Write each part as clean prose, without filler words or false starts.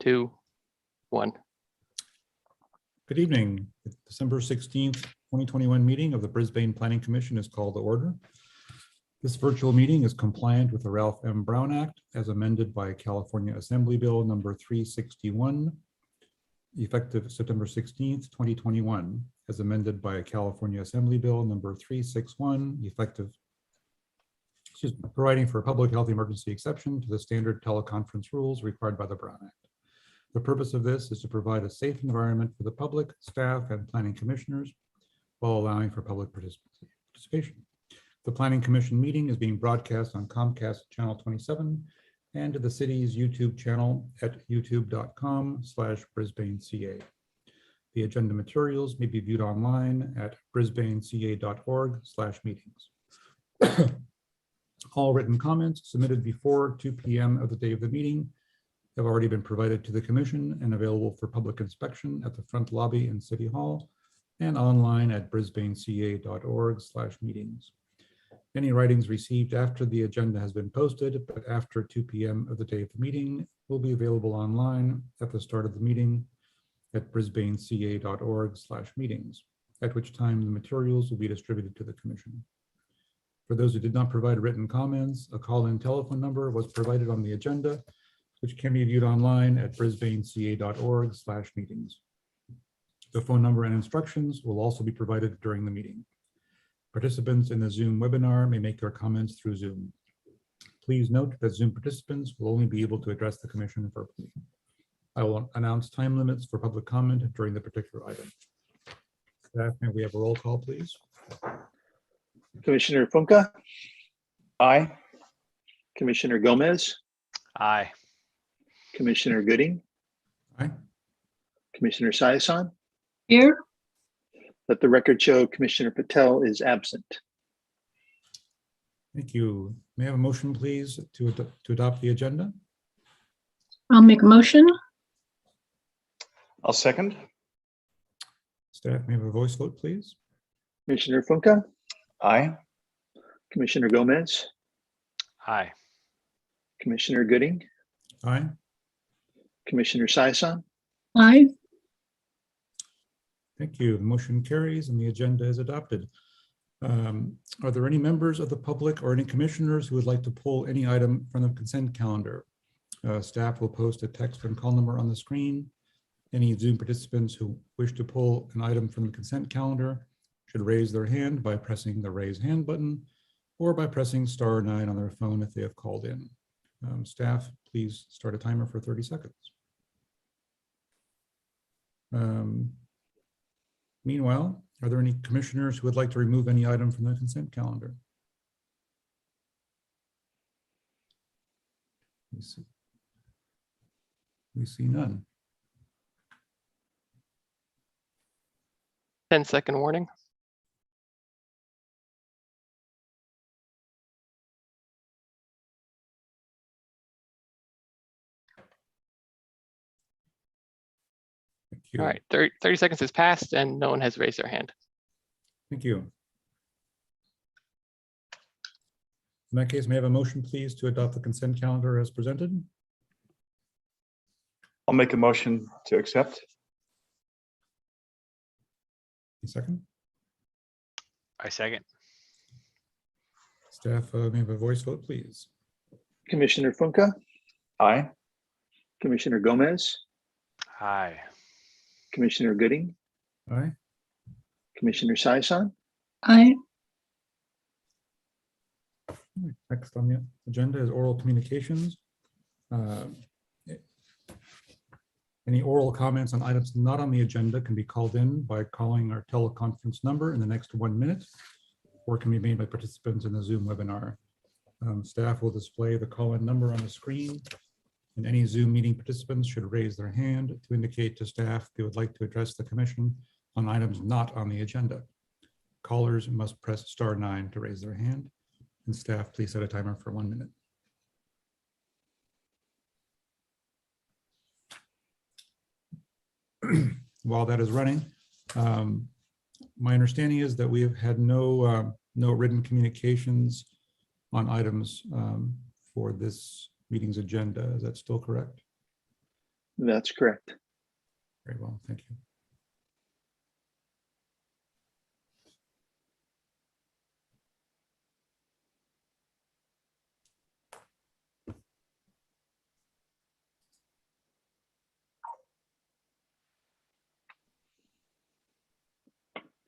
2, 1. Good evening. The December 16th, 2021 meeting of the Brisbane Planning Commission is called to order. This virtual meeting is compliant with the Ralph M. Brown Act as amended by California Assembly Bill number 361, effective September 16th, 2021, as amended by California Assembly Bill number 361, effective, providing for a public health emergency exception to the standard teleconference rules required by the Brown Act. The purpose of this is to provide a safe environment for the public, staff, and planning commissioners while allowing for public participation. The Planning Commission meeting is being broadcast on Comcast Channel 27 and to the city's YouTube channel at youtube.com/BrisbaneCA. The agenda materials may be viewed online at brisbaneca.org/meetings. All written comments submitted before 2 p.m. of the day of the meeting have already been provided to the Commission and available for public inspection at the front lobby in City Hall and online at brisbaneca.org/meetings. Any writings received after the agenda has been posted, but after 2 p.m. of the day of the meeting, will be available online at the start of the meeting at brisbaneca.org/meetings, at which time the materials will be distributed to the Commission. For those who did not provide written comments, a call-in telephone number was provided on the agenda, which can be viewed online at brisbaneca.org/meetings. The phone number and instructions will also be provided during the meeting. Participants in the Zoom webinar may make their comments through Zoom. Please note that Zoom participants will only be able to address the Commission verbally. I will announce time limits for public comment during the particular item. Staff, may we have a roll call, please? Commissioner Funke? Aye. Commissioner Gomez? Aye. Commissioner Gooding? Aye. Commissioner Sayasan? Here. Let the record show Commissioner Patel is absent. Thank you. May I have a motion, please, to adopt the agenda? I'll make a motion. I'll second. Staff, may I have a voice vote, please? Commissioner Funke? Aye. Commissioner Gomez? Aye. Commissioner Gooding? Aye. Commissioner Sayasan? Aye. Thank you. The motion carries and the agenda is adopted. Are there any members of the public or any commissioners who would like to pull any item from the consent calendar? Staff will post a text and call number on the screen. Any Zoom participants who wish to pull an item from the consent calendar should raise their hand by pressing the raise hand button or by pressing *9 on their phone if they have called in. Staff, please start a timer for 30 seconds. Meanwhile, are there any commissioners who would like to remove any item from the consent calendar? We see none. 10-second warning. Thank you. All right, 30 seconds has passed and no one has raised their hand. Thank you. In that case, may I have a motion, please, to adopt the consent calendar as presented? I'll make a motion to accept. A second. I second. Staff, may I have a voice vote, please? Commissioner Funke? Aye. Commissioner Gomez? Aye. Commissioner Gooding? Aye. Commissioner Sayasan? Aye. Next on the agenda is oral communications. Any oral comments on items not on the agenda can be called in by calling our teleconference number in the next 1 minute, or can be made by participants in the Zoom webinar. Staff will display the call-in number on the screen, and any Zoom meeting participants should raise their hand to indicate to staff they would like to address the Commission on items not on the agenda. Callers must press *9 to raise their hand, and staff, please set a timer for 1 minute. While that is running, my understanding is that we have had no written communications on items for this meeting's agenda. Is that still correct? That's correct. Very well, thank you.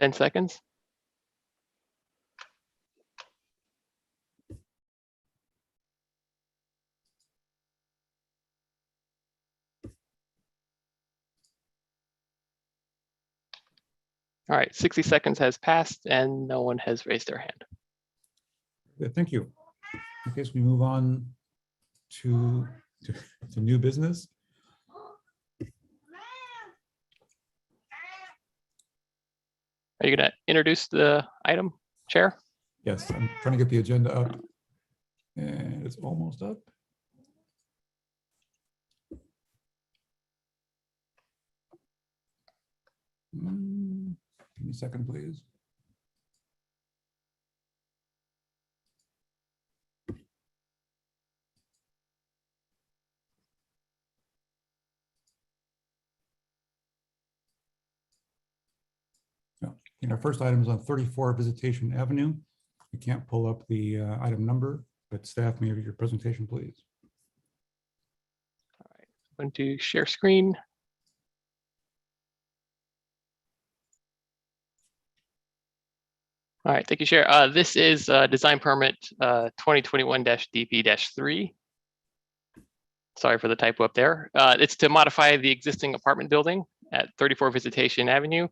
Ten seconds. All right, 60 seconds has passed and no one has raised their hand. Good, thank you. Okay, so we move on to new business. Are you going to introduce the item, Chair? Yes, I'm trying to get the agenda up. And it's almost up. Give me a second, please. Our first item is on 34 Visitation Avenue. We can't pull up the item number, but staff, may I have your presentation, please? All right, I'm going to share screen. All right, thank you, Chair. This is design permit 2021-DP-3. Sorry for the typo up there. It's to modify the existing apartment building at 34 Visitation Avenue.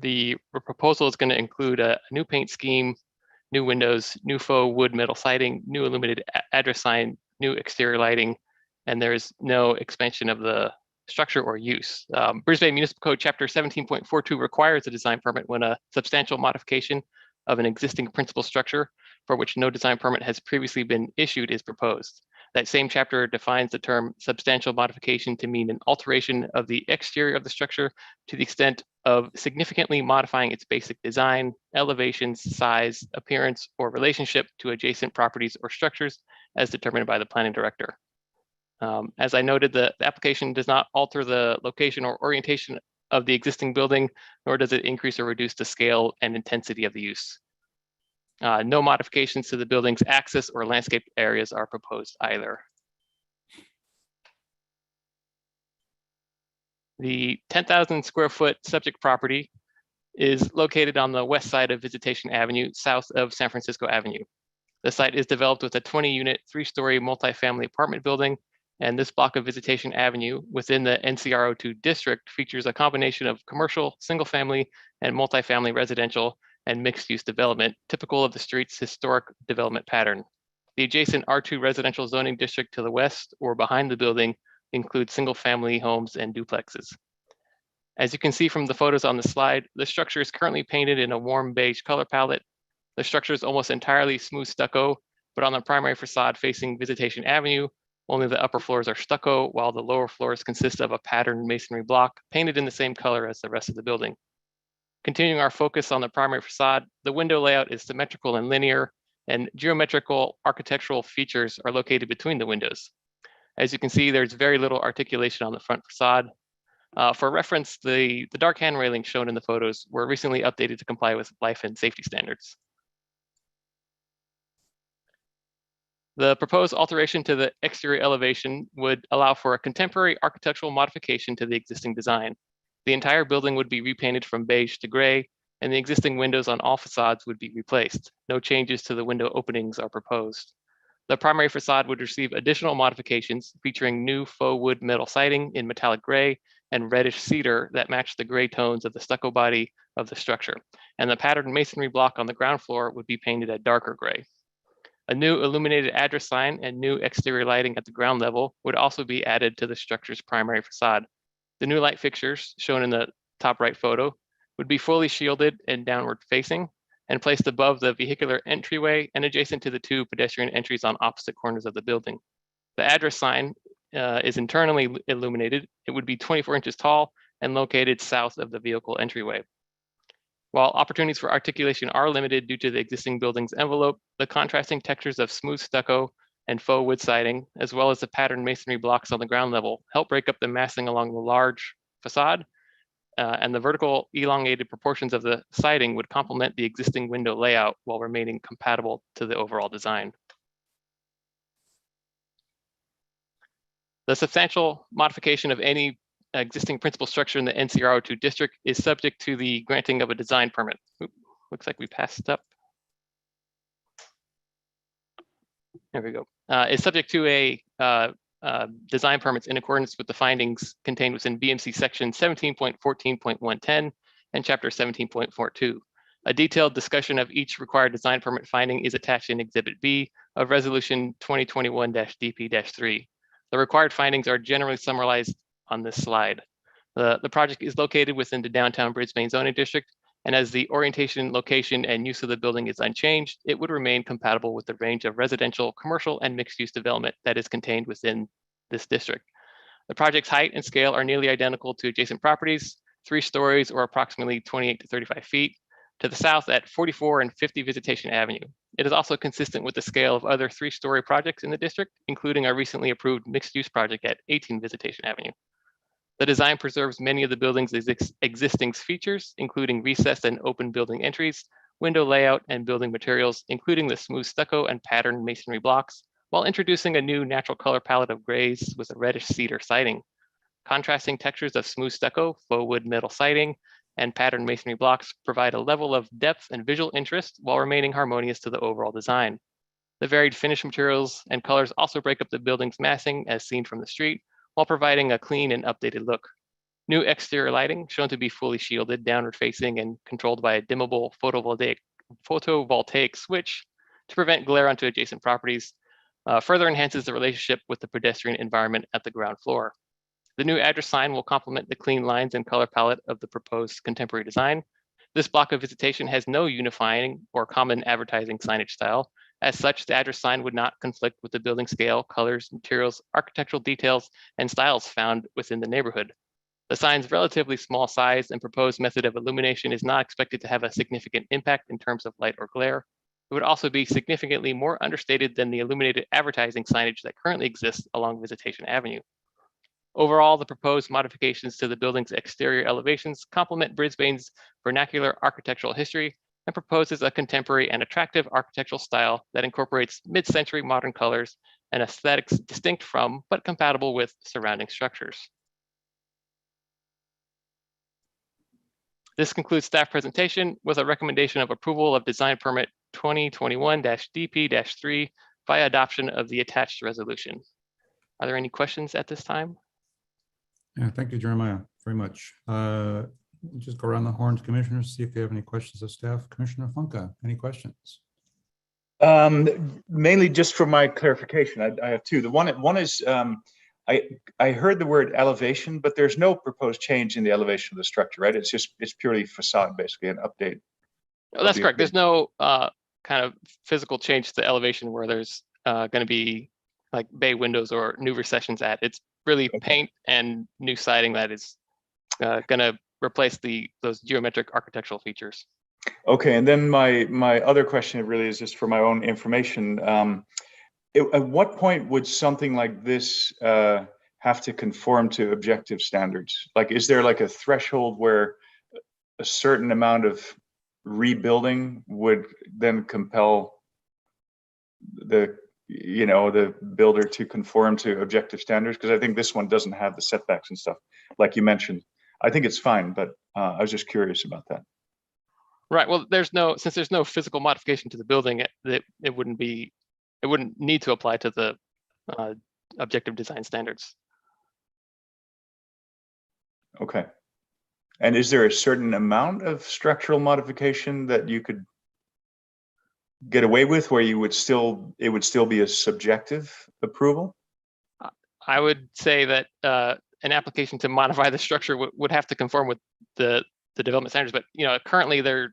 The proposal is going to include a new paint scheme, new windows, new faux wood metal siding, new illuminated address sign, new exterior lighting, and there's no expansion of the structure or use. Brisbane Municipal Code Chapter 17.42 requires a design permit when a substantial modification of an existing principal structure for which no design permit has previously been issued is proposed. That same chapter defines the term substantial modification to mean an alteration of the exterior of the structure to the extent of significantly modifying its basic design, elevations, size, appearance, or relationship to adjacent properties or structures as determined by the planning director. As I noted, the application does not alter the location or orientation of the existing building, nor does it increase or reduce the scale and intensity of the use. No modifications to the building's access or landscape areas are proposed either. The 10,000 square foot subject property is located on the west side of Visitation Avenue, south of San Francisco Avenue. The site is developed with a 20-unit, 3-story multifamily apartment building, and this block of Visitation Avenue within the NCR02 district features a combination of commercial, single-family, and multifamily residential and mixed-use development, typical of the street's historic development pattern. The adjacent R2 residential zoning district to the west or behind the building includes single-family homes and duplexes. As you can see from the photos on the slide, the structure is currently painted in a warm beige color palette. The structure is almost entirely smooth stucco, but on the primary facade facing Visitation Avenue, only the upper floors are stucco, while the lower floors consist of a patterned masonry block painted in the same color as the rest of the building. Continuing our focus on the primary facade, the window layout is symmetrical and linear, and geometrical architectural features are located between the windows. As you can see, there's very little articulation on the front facade. For reference, the dark hand railings shown in the photos were recently updated to comply with life and safety standards. The proposed alteration to the exterior elevation would allow for a contemporary architectural modification to the existing design. The entire building would be repainted from beige to gray, and the existing windows on all facades would be replaced. No changes to the window openings are proposed. The primary facade would receive additional modifications featuring new faux wood metal siding in metallic gray and reddish cedar that match the gray tones of the stucco body of the structure. And the patterned masonry block on the ground floor would be painted a darker gray. A new illuminated address sign and new exterior lighting at the ground level would also be added to the structure's primary facade. The new light fixtures, shown in the top right photo, would be fully shielded and downward facing and placed above the vehicular entryway and adjacent to the 2 pedestrian entries on opposite corners of the building. The address sign is internally illuminated. It would be 24 inches tall and located south of the vehicle entryway. While opportunities for articulation are limited due to the existing building's envelope, the contrasting textures of smooth stucco and faux wood siding, as well as the patterned masonry blocks on the ground level, help break up the massing along the large facade, and the vertical elongated proportions of the siding would complement the existing window layout while remaining compatible to the overall design. The substantial modification of any existing principal structure in the NCR02 district is subject to the granting of a design permit. Oop, looks like we passed up. There we go. Is subject to a design permits in accordance with the findings contained within BMC section 17.14.110 and chapter 17.42. A detailed discussion of each required design permit finding is attached in Exhibit B of Resolution 2021-DP-3. The required findings are generally summarized on this slide. The project is located within the downtown Brisbane zoning district, and as the orientation, location, and use of the building is unchanged, it would remain compatible with the range of residential, commercial, and mixed-use development that is contained within this district. The project's height and scale are nearly identical to adjacent properties, 3 stories or approximately 28 to 35 feet, to the south at 44 and 50 Visitation Avenue. It is also consistent with the scale of other 3-story projects in the district, including our recently approved mixed-use project at 18 Visitation Avenue. The design preserves many of the building's existing features, including recessed and open building entries, window layout, and building materials, including the smooth stucco and patterned masonry blocks, while introducing a new natural color palette of grays with a reddish cedar siding. Contrasting textures of smooth stucco, faux wood metal siding, and patterned masonry blocks provide a level of depth and visual interest while remaining harmonious to the overall design. The varied finish materials and colors also break up the building's massing as seen from the street, while providing a clean and updated look. New exterior lighting, shown to be fully shielded, downward facing, and controlled by a dimmable photovoltaic switch to prevent glare onto adjacent properties, further enhances the relationship with the pedestrian environment at the ground floor. The new address sign will complement the clean lines and color palette of the proposed contemporary design. This block of Visitation has no unifying or common advertising signage style. As such, the address sign would not conflict with the building scale, colors, materials, architectural details, and styles found within the neighborhood. The sign's relatively small size and proposed method of illumination is not expected to have a significant impact in terms of light or glare. It would also be significantly more understated than the illuminated advertising signage that currently exists along Visitation Avenue. Overall, the proposed modifications to the building's exterior elevations complement Brisbane's vernacular architectural history and proposes a contemporary and attractive architectural style that incorporates mid-century modern colors and aesthetics distinct from, but compatible with, surrounding structures. This concludes staff presentation with a recommendation of approval of design permit 2021-DP-3 via adoption of the attached resolution. Are there any questions at this time? Yeah, thank you, Jeremiah, very much. Just go around the horn to commissioners, see if they have any questions of staff. Commissioner Funka, any questions? Mainly just for my clarification, I have 2. The one is, I heard the word elevation, but there's no proposed change in the elevation of the structure, right? It's purely facade, basically, an update. Oh, that's correct. There's no kind of physical change to the elevation where there's going to be like bay windows or new recessions at. It's really paint and new siding that is going to replace those geometric architectural features. Okay, and then my other question really is just for my own information. At what point would something like this have to conform to objective standards? Like, is there like a threshold where a certain amount of rebuilding would then compel the builder to conform to objective standards? Because I think this one doesn't have the setbacks and stuff like you mentioned. I think it's fine, but I was just curious about that. Right. Well, since there's no physical modification to the building, it wouldn't need to apply to the objective design standards. Okay. And is there a certain amount of structural modification that you could get away with where it would still be a subjective approval? I would say that an application to modify the structure would have to conform with the development standards, but currently they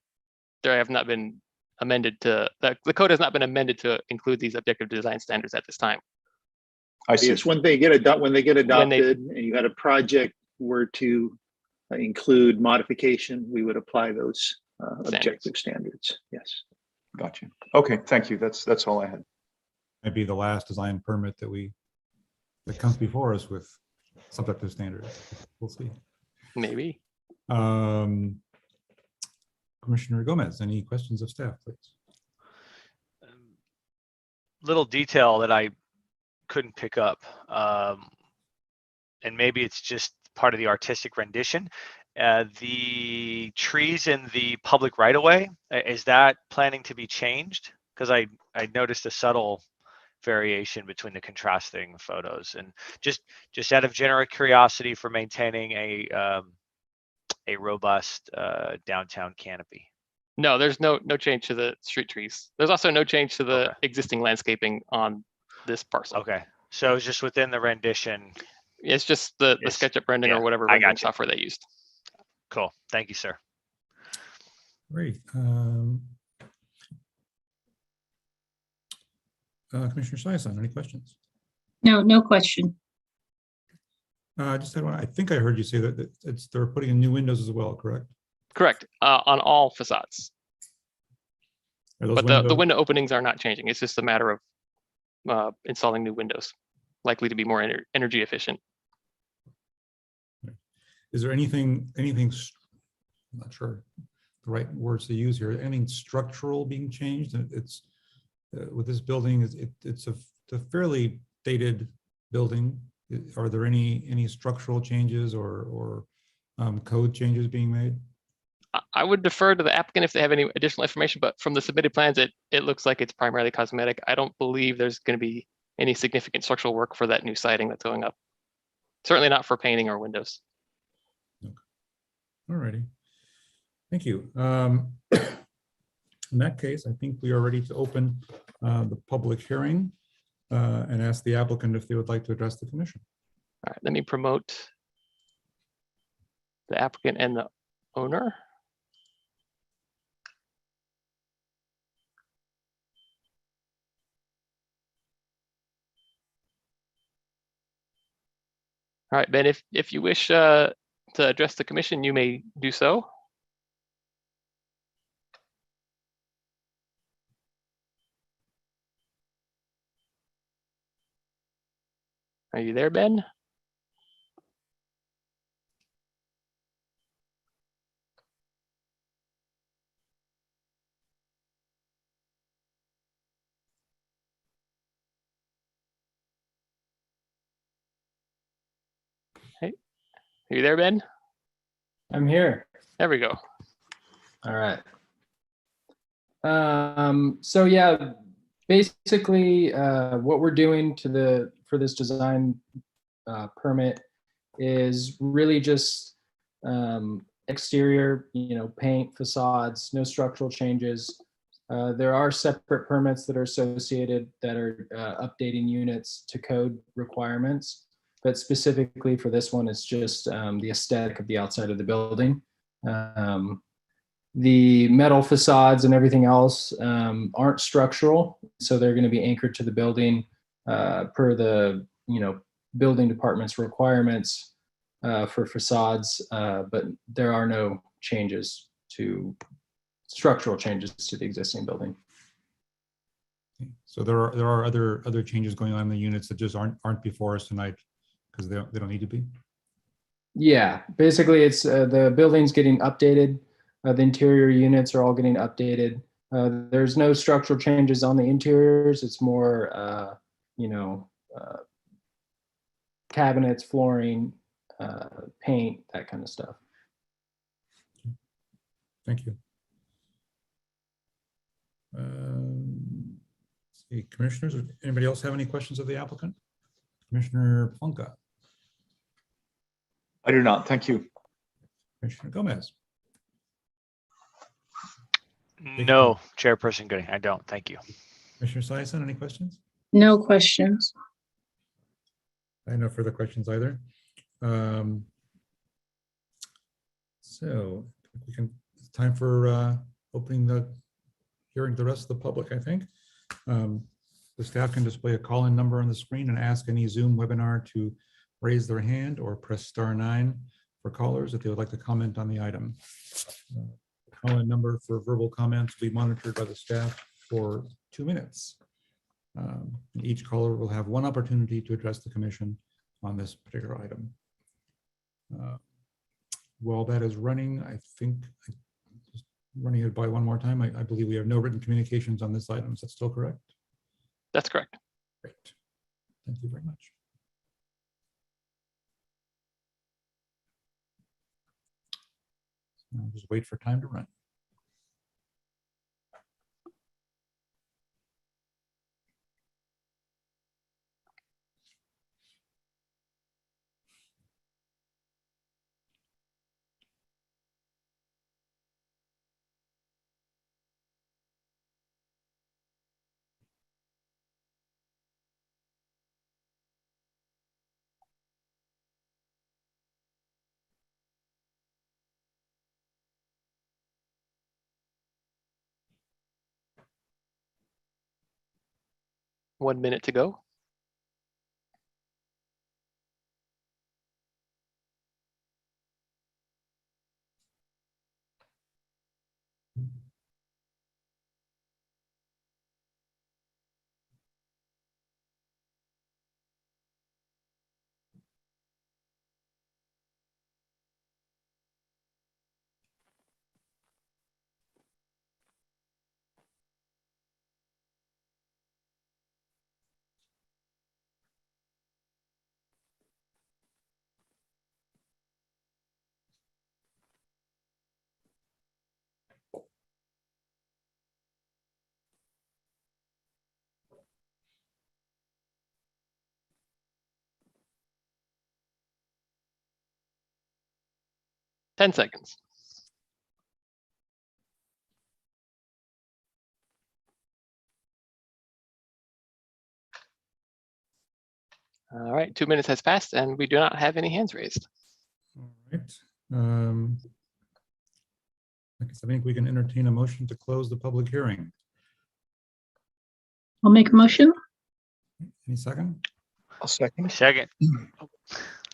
have not been amended to the code has not been amended to include these objective design standards at this time. I see. Yes, when they get adopted and you had a project were to include modification, we would apply those objective standards. Yes. Gotcha. Okay, thank you. That's all I had. might be the last design permit that comes before us with subjective standards. We'll see. Maybe. Commissioner Gomez, any questions of staff, please? Little detail that I couldn't pick up, and maybe it's just part of the artistic rendition. The trees in the public right-of-way, is that planning to be changed? Because I noticed a subtle variation between the contrasting photos, and just out of general curiosity for maintaining a robust downtown canopy. No, there's no change to the street trees. There's also no change to the existing landscaping on this parcel. Okay, so it's just within the rendition. It's just the It's- SketchUp rendering yeah, or whatever I rendering gotcha. software they used. Cool, thank you, sir. Great. Commissioner Saison, any questions? No question. I just had one. I think I heard you say that they're putting in new windows as well, correct? Correct, on all facades. Are those But the windows- window openings are not changing. It's just a matter of installing new windows, likely to be more energy efficient. Is there anything, I'm not sure the right words to use here, anything structural being changed? It's with this building, it's a fairly dated building. Are there any structural changes or code changes being made? I would defer to the applicant if they have any additional information, but from the submitted plans, it looks like it's primarily cosmetic. I don't believe there's going to be any significant structural work for that new siding that's going up. Certainly not for painting or windows. All righty. Thank you. In that case, I think we are ready to open the public hearing and ask the applicant if they would like to address the commission. All right, let me promote the applicant and the owner. All right, Ben, if you wish to address the commission, you may do so. Are you there, Ben? Hey, are you there, Ben? I'm here. There we go. All right. So yeah, basically, what we're doing for this design permit is really just exterior, paint, facades, no structural changes. There are separate permits that are associated that are updating units to code requirements, but specifically for this one, it's just the aesthetic of the outside of the building. The metal facades and everything else aren't structural, so they're going to be anchored to the building per the building department's requirements for facades, but there are no structural changes to the existing building. So there are other changes going on in the units that just aren't before us tonight because they don't need to be. Yeah, basically it's the building's getting updated. The interior units are all getting updated. There's no structural changes on the interiors. It's more, cabinets, flooring, paint, that kind of stuff. Thank you. Let's see, commissioners, anybody else have any questions of the applicant? Commissioner Plonka. I do not. Thank you. Commissioner Gomez. No, Chairperson Gooding, I don't. Thank you. Commissioner Saison, any questions? No questions. I have no further questions either. So it's time for opening the hearing to the rest of the public, I think. The staff can display a call-in number on the screen and ask any Zoom webinar to raise their hand or press *9 for callers if they would like to comment on the item. Call-in number for verbal comments will be monitored by the staff for 2 minutes. And each caller will have one opportunity to address the commission on this particular item. While that is running, I think, just running it by one more time, I believe we have no written communications on this item. Is that still correct? That's correct. Great. Thank you very much. I'll just wait for time to run. One minute to go. Ten seconds. All right, 2 minutes has passed and we do not have any hands raised. All right. I guess I think we can entertain a motion to close the public hearing. I'll make a motion. Any second? I'll second. Second. Oh,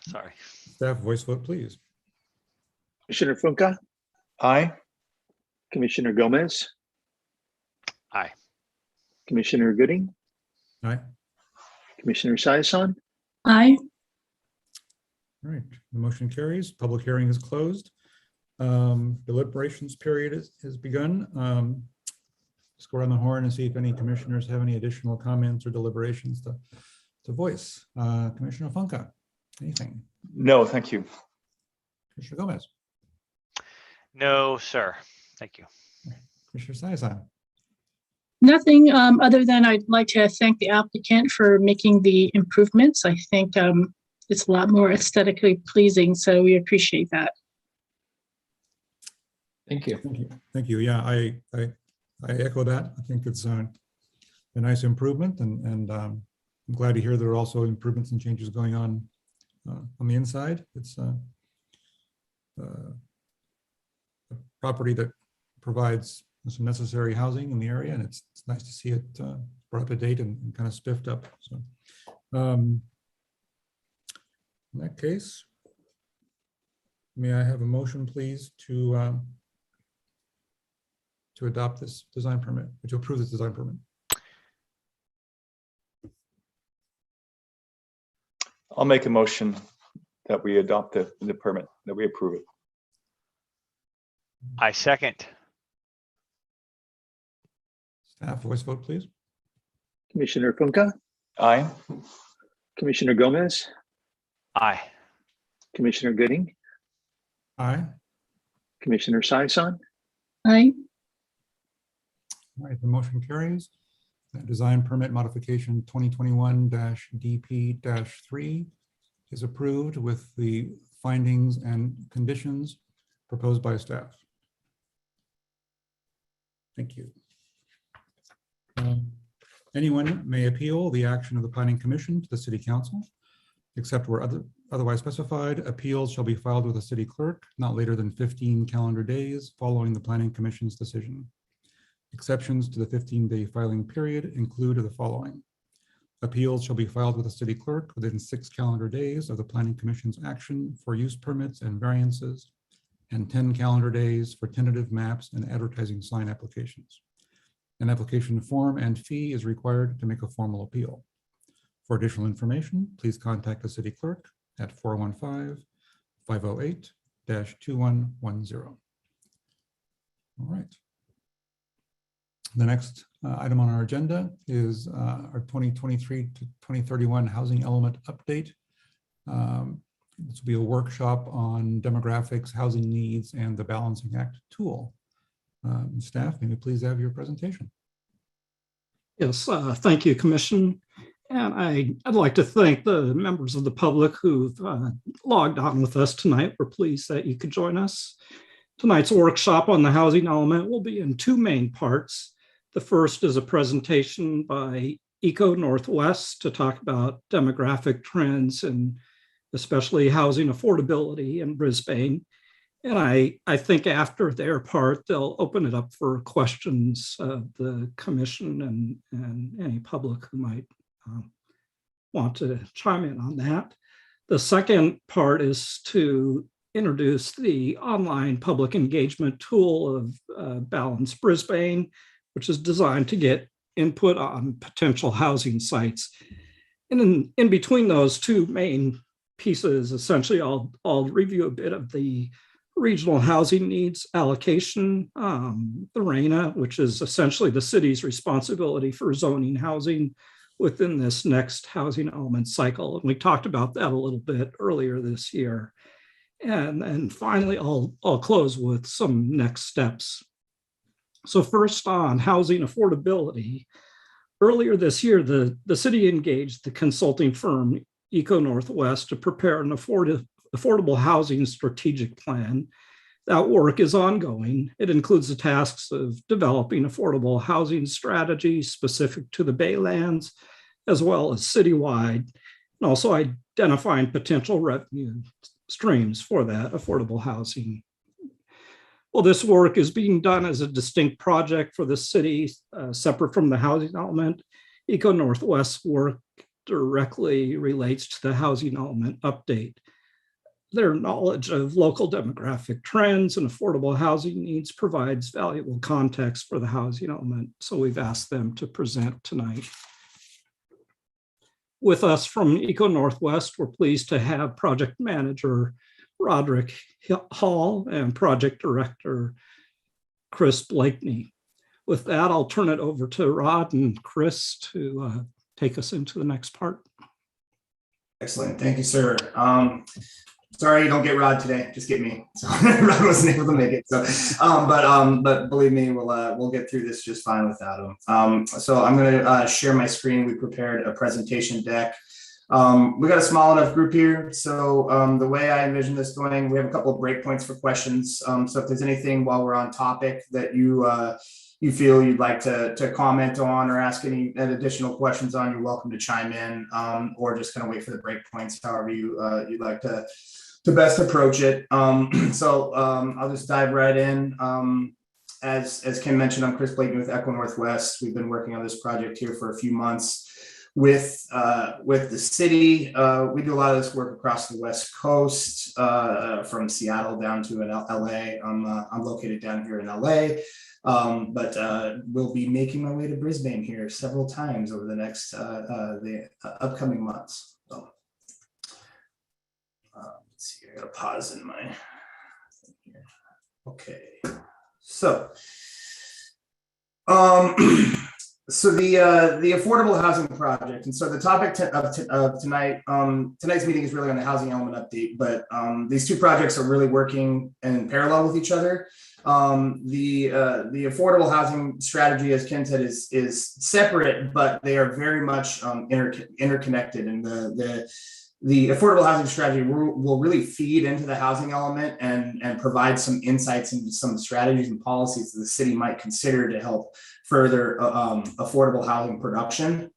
sorry. Staff voice vote, please. Commissioner Funka, Aye. Commissioner Gomez, Aye. Commissioner Gooding, Aye. Commissioner Saison, Aye. All right, the motion carries. Public hearing is closed. Deliberations period has begun. Let's go around the horn and see if any commissioners have any additional comments or deliberations to voice. Commissioner Funka, anything? No, thank you. Commissioner Gomez? No, sir. Thank you. Commissioner Saison? Nothing other than I'd like to thank the applicant for making the improvements. I think it's a lot more aesthetically pleasing, so we appreciate that. Thank you. Thank you. Thank you. Yeah, I echo that. I think it's a nice improvement, and I'm glad to hear there are also improvements and changes going on the inside. It's a property that provides some necessary housing in the area, and it's nice to see it brought up to date and kind of spiffed up. So in that case, may I have a motion, please, to adopt this design permit, or to approve this design permit? I'll make a motion that we adopt the permit, that we approve it. I second. Staff voice vote, please. Commissioner Funka, Aye. Commissioner Gomez, Aye. Commissioner Gooding, Aye. Commissioner Saison, Aye. All right, the motion carries. That design permit modification 2021-DP-3 is approved with the findings and conditions proposed by staff. Thank you. Anyone may appeal the action of the Planning Commission to the City Council, except where otherwise specified. Appeals shall be filed with the city clerk not later than 15 calendar days following the Planning Commission's decision. Exceptions to the 15-day filing period include the following. Appeals shall be filed with the city clerk within 6 calendar days of the Planning Commission's action for use permits and variances, and 10 calendar days for tentative maps and advertising sign applications. An application form and fee is required to make a formal appeal. For additional information, please contact the city clerk at 415-508-2110. All right. The next item on our agenda is our 2023 to 2031 housing element update. This will be a workshop on demographics, housing needs, and the Balancing Act tool. Staff, may we please have your presentation? Yes, thank you, Commission. And I'd like to thank the members of the public who've logged on with us tonight. We're pleased that you could join us. Tonight's workshop on the housing element will be in two main parts. The first is a presentation by Eco Northwest to talk about demographic trends and especially housing affordability in Brisbane. And I think after their part, they'll open it up for questions of the commission and any public who might want to chime in on that. The second part is to introduce the online public engagement tool of Balance Brisbane, which is designed to get input on potential housing sites. And in between those two main pieces, essentially, I'll review a bit of the regional housing needs allocation, the RENA, which is essentially the city's responsibility for zoning housing within this next housing element cycle. And we talked about that a little bit earlier this year. And finally, I'll close with some next steps. So first on housing affordability, earlier this year, the city engaged the consulting firm Eco Northwest to prepare an affordable housing strategic plan. That work is ongoing. It includes the tasks of developing affordable housing strategies specific to the Baylands, as well as citywide, and also identifying potential revenue streams for that affordable housing. Well, this work is being done as a distinct project for the city, separate from the housing element. Eco Northwest work directly relates to the housing element update. Their knowledge of local demographic trends and affordable housing needs provides valuable context for the housing element, so we've asked them to present tonight. With us from Eco Northwest, we're pleased to have project manager Roderick Hall and project director Chris Blakeney. With that, I'll turn it over to Rod and Chris to take us into the next part. Excellent. Thank you, sir. Sorry you don't get Rod today. Just get me. So Rod wasn't able to make it. So, but believe me, we'll get through this just fine without him. So I'm going to share my screen. We prepared a presentation deck. We got a small enough group here. So the way I envision this going, we have a couple of breakpoints for questions. So if there's anything while we're on topic that you feel you'd like to comment on or ask any additional questions on, you're welcome to chime in, or just kind of wait for the breakpoints, however you'd like to best approach it. So I'll just dive right in. As Kim mentioned, I'm Chris Blakeney with Eco Northwest. We've been working on this project here for a few months with the city. We do a lot of this work across the West Coast, from Seattle down to LA. I'm located down here in LA. But we'll be making my way to Brisbane here several times over the next the upcoming months. So let's see, I gotta pause in my thing here. Okay, so so the affordable housing project, and so the topic of tonight, tonight's meeting is really on the housing element update, but these two projects are really working in parallel with each other. The affordable housing strategy, as Ken said, is separate, but they are very much interconnected, and the affordable housing strategy will really feed into the housing element and provide some insights into some strategies and policies that the city might consider to help further affordable housing production.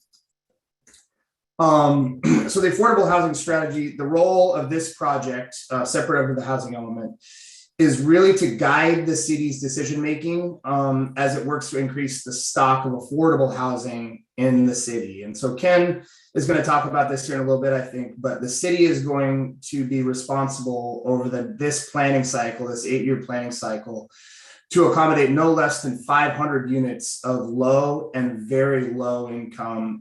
So the affordable housing strategy, the role of this project, separate over the housing element, is really to guide the city's decision-making as it works to increase the stock of affordable housing in the city. And so Ken is going to talk about this here in a little bit, I think, but the city is going to be responsible over this planning cycle, this 8-year planning cycle, to accommodate no less than 500 units of low and very low income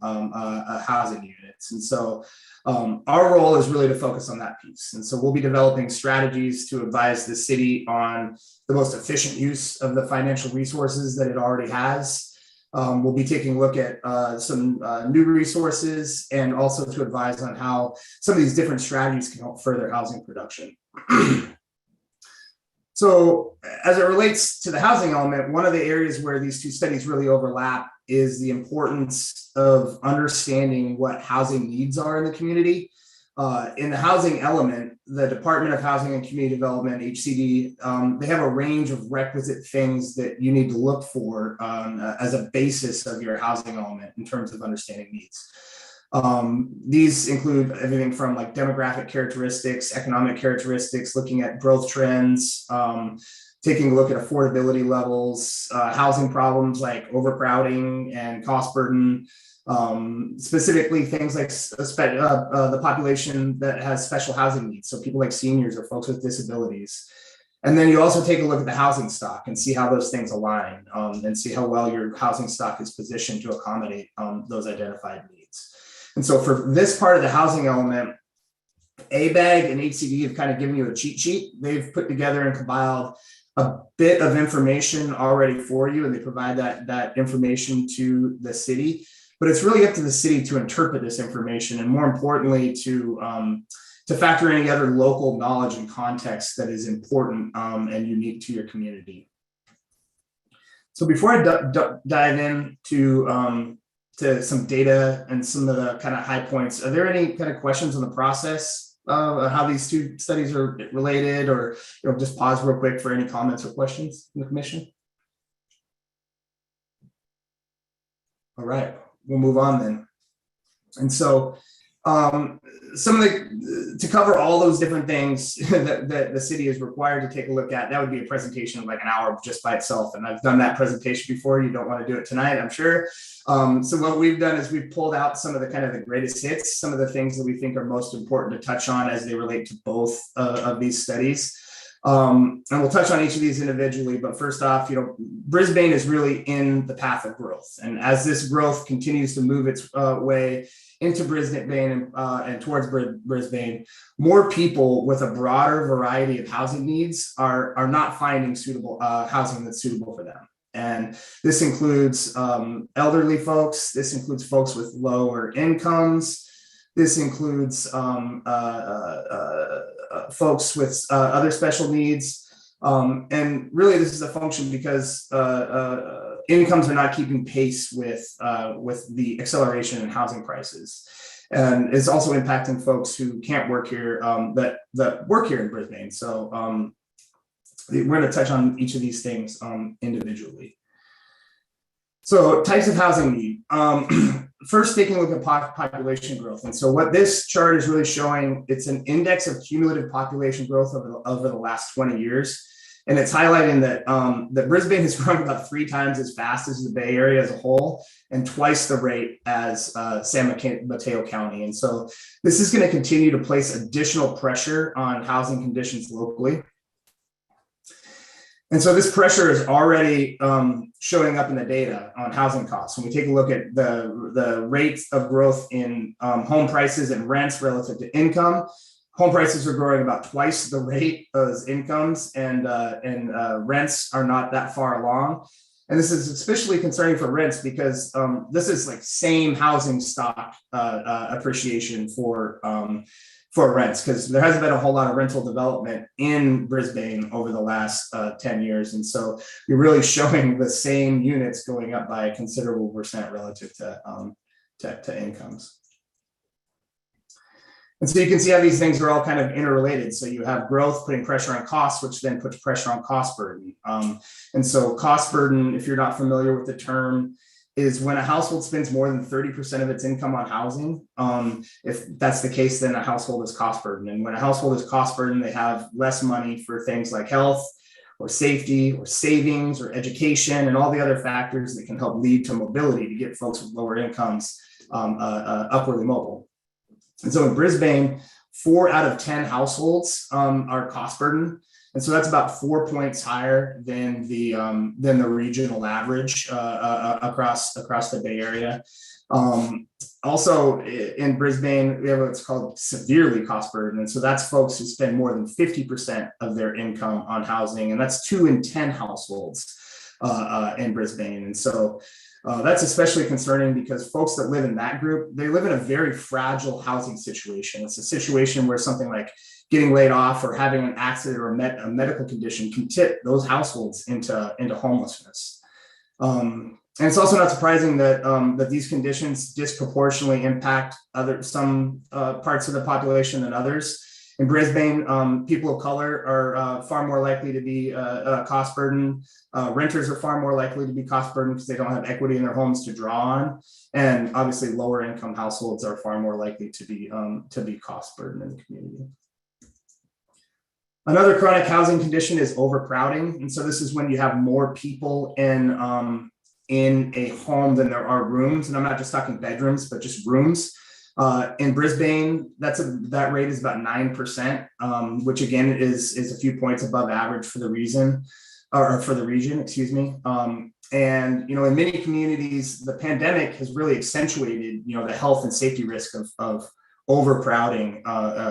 housing units. And so our role is really to focus on that piece. And so we'll be developing strategies to advise the city on the most efficient use of the financial resources that it already has. We'll be taking a look at some new resources and also to advise on how some of these different strategies can help further housing production. So as it relates to the housing element, one of the areas where these two studies really overlap is the importance of understanding what housing needs are in the community. In the housing element, the Department of Housing and Community Development, HCD, they have a range of requisite things that you need to look for as a basis of your housing element in terms of understanding needs. These include everything from like demographic characteristics, economic characteristics, looking at growth trends, taking a look at affordability levels, housing problems like overcrowding and cost burden, specifically things like the population that has special housing needs. So people like seniors or folks with disabilities. And then you also take a look at the housing stock and see how those things align and see how well your housing stock is positioned to accommodate those identified needs. And so for this part of the housing element, ABAG and HCD have kind of given you a cheat sheet. They've put together and compiled a bit of information already for you, and they provide that information to the city. But it's really up to the city to interpret this information, and more importantly, to factor in any other local knowledge and context that is important and unique to your community. So before I dive into to some data and some of the kind of high points, are there any kind of questions on the process of how these two studies are related, or just pause real quick for any comments or questions from the commission? All right, we'll move on then. And so some of to cover all those different things that the city is required to take a look at, that would be a presentation of like an hour just by itself. And I've done that presentation before. You don't want to do it tonight, I'm sure. So what we've done is we've pulled out some of the kind of the greatest hits, some of the things that we think are most important to touch on as they relate to both of these studies. And we'll touch on each of these individually, but first off, Brisbane is really in the path of growth. And as this growth continues to move its way into Brisbane and towards Brisbane, more people with a broader variety of housing needs are not finding suitable housing that's suitable for them. And this includes elderly folks. This includes folks with lower incomes. This includes folks with other special needs. And really, this is a function because incomes are not keeping pace with the acceleration in housing prices. And it's also impacting folks who can't work here, that work here in Brisbane. So we're going to touch on each of these things individually. So types of housing need. First, taking a look at population growth. And so what this chart is really showing, it's an index of cumulative population growth over the last 20 years. And it's highlighting that, that Brisbane has grown about 3 times as fast as the Bay Area as a whole, and twice the rate as San Mateo County. And so this is going to continue to place additional pressure on housing conditions locally. And so this pressure is already showing up in the data on housing costs. When we take a look at the rates of growth in home prices and rents relative to income, home prices are growing about twice the rate as incomes, and rents are not that far along. And this is especially concerning for rents because this is like same housing stock appreciation for rents, because there hasn't been a whole lot of rental development in Brisbane over the last 10 years. And so you're really showing the same units going up by a considerable percent relative to incomes. And so you can see how these things are all kind of interrelated. So you have growth putting pressure on costs, which then puts pressure on cost burden. And so cost burden, if you're not familiar with the term, is when a household spends more than 30% of its income on housing. If that's the case, then a household is cost burden. And when a household is cost burden, they have less money for things like health or safety or savings or education and all the other factors that can help lead to mobility to get folks with lower incomes upwardly mobile. And so in Brisbane, 4 out of 10 households are cost burden. And so that's about 4 points higher than the regional average across the Bay Area. Also in Brisbane, we have what's called severely cost burden. And so that's folks who spend more than 50% of their income on housing. And that's 2 in 10 households in Brisbane. And so that's especially concerning because folks that live in that group, they live in a very fragile housing situation. It's a situation where something like getting laid off or having an accident or a medical condition can tip those households into homelessness. And it's also not surprising that that these conditions disproportionately impact some parts of the population than others. In Brisbane, people of color are far more likely to be cost burden. Renters are far more likely to be cost burden because they don't have equity in their homes to draw on. And obviously lower income households are far more likely to be cost burden in the community. Another chronic housing condition is overcrowding. And so this is when you have more people in a home than there are rooms. And I'm not just talking bedrooms, but just rooms. In Brisbane, that rate is about 9%, which again is a few points above average for the region, excuse me. And in many communities, the pandemic has really accentuated the health and safety risk of overcrowding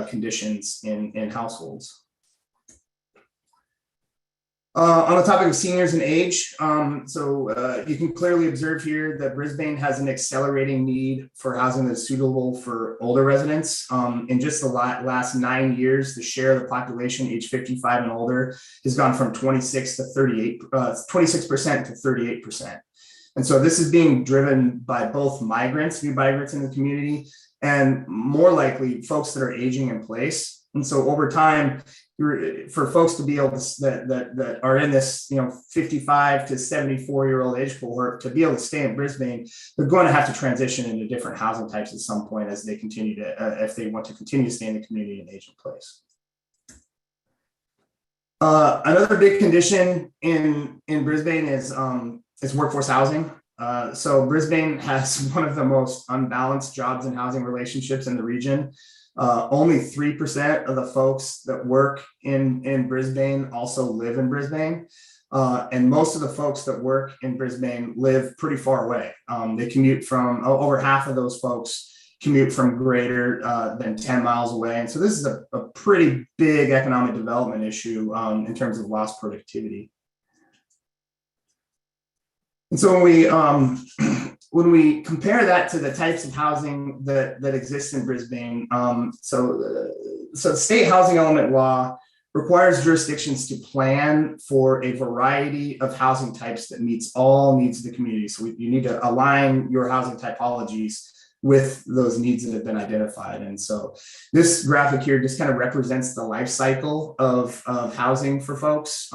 conditions in households. On the topic of seniors and age, you can clearly observe here that Brisbane has an accelerating need for housing that's suitable for older residents. In just the last 9 years, the share of the population age 55 and older has gone from 26% to 38%. And so this is being driven by both new migrants in the community, and more likely folks that are aging in place. And so over time, for folks to be able to that are in this 55 to 74-year-old age cohort to be able to stay in Brisbane, they're going to have to transition into different housing types at some point as they continue to if they want to continue to stay in the community and age in place. Another big condition in Brisbane is workforce housing. So Brisbane has one of the most unbalanced jobs and housing relationships in the region. Only 3% of the folks that work in Brisbane also live in Brisbane. And most of the folks that work in Brisbane live pretty far away. They commute from, over half of those folks commute from greater than 10 miles away. And so this is a pretty big economic development issue in terms of lost productivity. And so when we compare that to the types of housing that exists in Brisbane, so the state housing element law requires jurisdictions to plan for a variety of housing types that meets all needs of the community. So you need to align your housing typologies with those needs that have been identified. And so this graphic here just kind of represents the life cycle of housing for folks.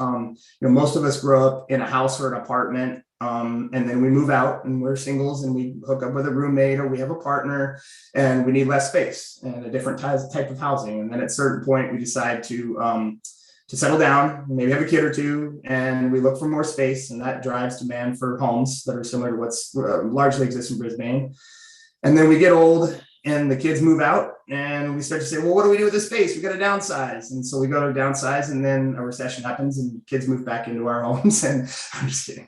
Most of us grow up in a house or an apartment, and then we move out and we're singles and we hook up with a roommate or we have a partner and we need less space and a different type of housing. And then at a certain point, we decide to settle down, maybe have a kid or two, and we look for more space, and that drives demand for homes that are similar to what's largely exists in Brisbane. And then we get old and the kids move out and we start to say, well, what do we do with this space? We got to downsize. And so we go to downsize, and then a recession happens and kids move back into our homes. And I'm just kidding.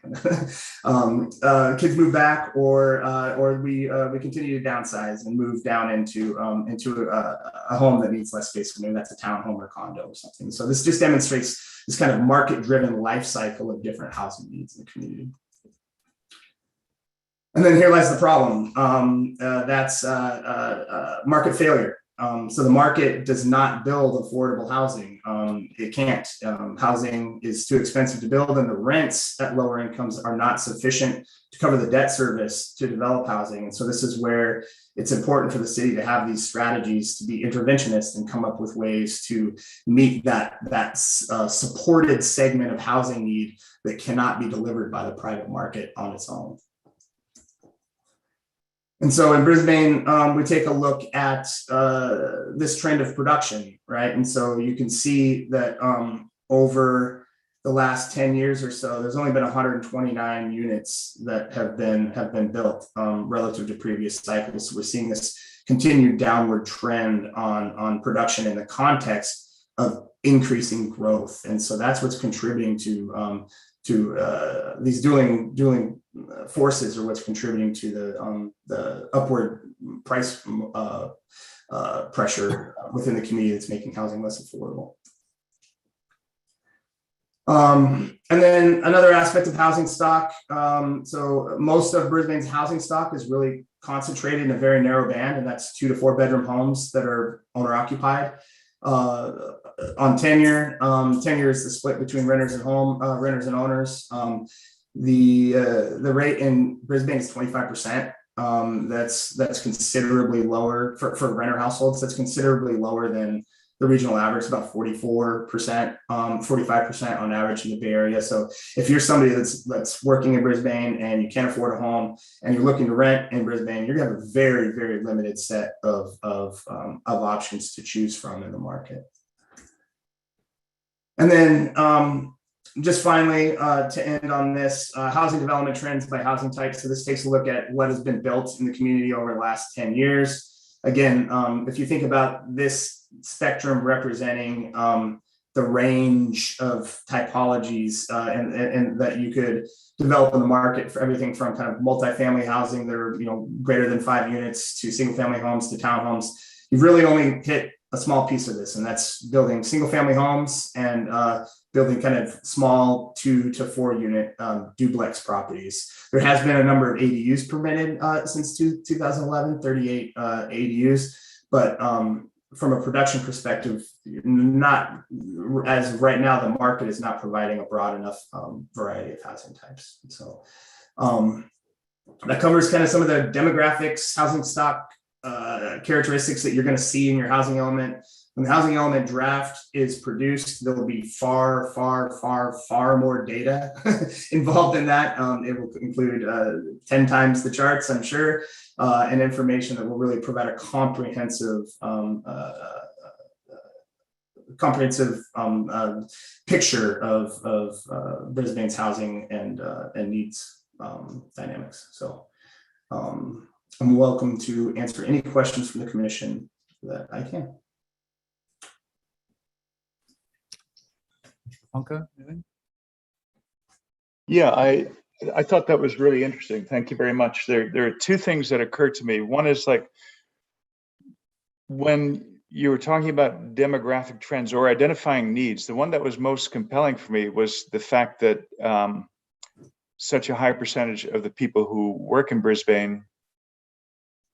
Kids move back, or we continue to downsize and move down into a home that needs less space. Maybe that's a townhome or condo or something. So this just demonstrates this kind of market-driven life cycle of different housing needs in the community. And then here lies the problem. That's market failure. So the market does not build affordable housing. It can't. Housing is too expensive to build, and the rents at lower incomes are not sufficient to cover the debt service to develop housing. And so this is where it's important for the city to have these strategies to be interventionist and come up with ways to meet that supported segment of housing need that cannot be delivered by the private market on its own. And so in Brisbane, we take a look at this trend of production, right? And so you can see that over the last 10 years or so, there's only been 129 units that have been built relative to previous cycles. So we're seeing this continued downward trend on production in the context of increasing growth. And so that's what's contributing to these dueling forces, or what's contributing to the upward price pressure within the community that's making housing less affordable. And then another aspect of housing stock. So most of Brisbane's housing stock is really concentrated in a very narrow band, and that's 2 to 4 bedroom homes that are owner occupied. On tenure, tenure is the split between renters and owners. The rate in Brisbane is 25%. That's considerably lower for renter households. That's considerably lower than the regional average, about 44%, 45% on average in the Bay Area. So if you're somebody that's working in Brisbane and you can't afford a home and you're looking to rent in Brisbane, you're gonna have a very, very limited set of options to choose from in the market. And then just finally, to end on this, housing development trends by housing type. So this takes a look at what has been built in the community over the last 10 years. Again, if you think about this spectrum representing the range of typologies and that you could develop in the market, for everything from kind of multifamily housing that are, greater than 5 units, to single family homes, to townhomes, you've really only hit a small piece of this, and that's building single family homes and building kind of small 2 to 4 unit duplex properties. There has been a number of ADUs permitted since 2011, 38 ADUs, but from a production perspective, not as of right now, the market is not providing a broad enough variety of housing types. So that covers kind of some of the demographics, housing stock characteristics that you're going to see in your housing element. When the housing element draft is produced, there will be far more data involved in that. It will include 10 times the charts, I'm sure, and information that will really provide a comprehensive picture of Brisbane's housing and needs dynamics. So I'm welcome to answer any questions from the commission that I can. Funka, anything? Yeah, I thought that was really interesting. Thank you very much. There are two things that occurred to me. One is, like, when you were talking about demographic trends or identifying needs, the one that was most compelling for me was the fact that such a high percentage of the people who work in Brisbane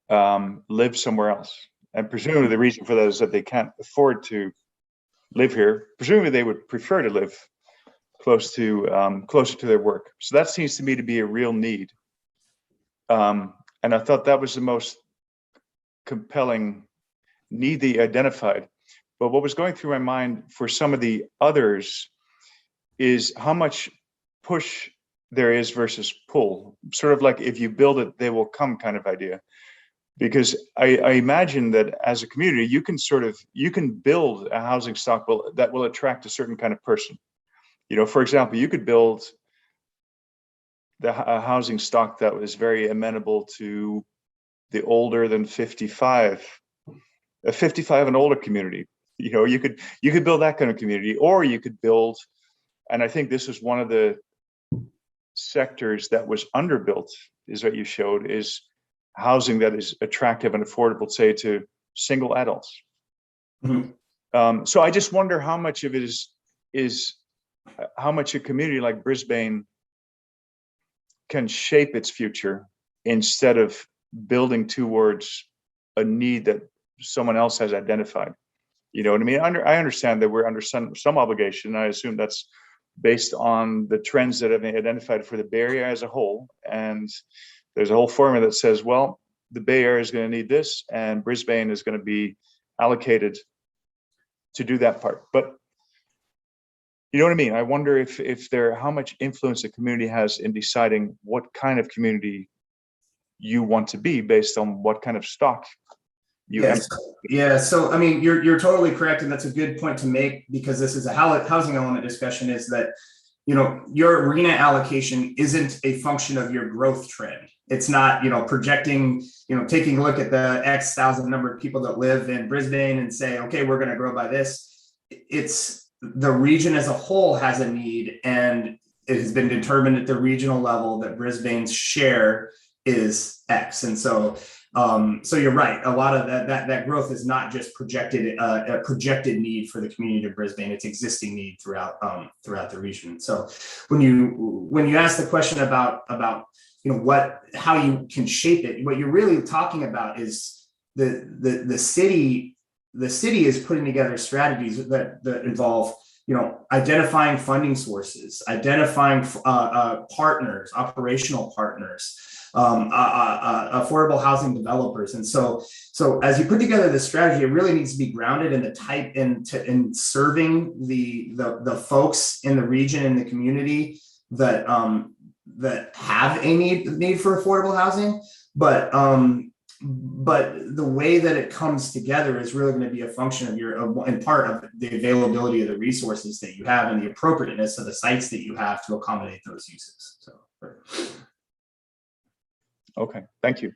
live somewhere else. And presumably the reason for that is that they can't afford to live here. Presumably they would prefer to live closer to their work. So that seems to me to be a real need. And I thought that was the most compelling need they identified. But what was going through my mind for some of the others is how much push there is versus pull. Sort of like, if you build it, they will come kind of idea. Because I imagine that as a community, you can build a housing stock that will attract a certain kind of person. For example, you could build a housing stock that was very amenable to the older than 55, a 55 and older community. You could build that kind of community, or you could build, and I think this was one of the sectors that was underbuilt, is what you showed, is housing that is attractive and affordable, say, to single adults. Mm-hmm. So I just wonder how much of it is how much a community like Brisbane can shape its future instead of building towards a need that someone else has identified. You know what I mean? I understand that we're under some obligation. I assume that's based on the trends that have been identified for the Bay Area as a whole. And there's a whole formula that says, well, the Bay Area is going to need this, and Brisbane is going to be allocated to do that part. But you know what I mean? I wonder how much influence the community has in deciding what kind of community you want to be based on what kind of stock you have. Yeah. So, I mean, you're totally correct. And that's a good point to make, because this is a housing element discussion, is that, your arena allocation isn't a function of your growth trend. It's not, projecting, taking a look at the X thousand number of people that live in Brisbane and say, okay, we're going to grow by this. It's the region as a whole has a need, and it has been determined at the regional level that Brisbane's share is X. And so you're right. A lot of that growth is not just a projected need for the community of Brisbane. It's existing need throughout the region. So when you ask the question about how you can shape it, what you're really talking about is the city is putting together strategies that involve identifying funding sources, identifying partners, operational partners, affordable housing developers. And so as you put together this strategy, it really needs to be grounded in the type in serving the folks in the region, in the community that have a need for affordable housing. But the way that it comes together is really going to be a function of in part of the availability of the resources that you have and the appropriateness of the sites that you have to accommodate those uses. So. Okay, thank you.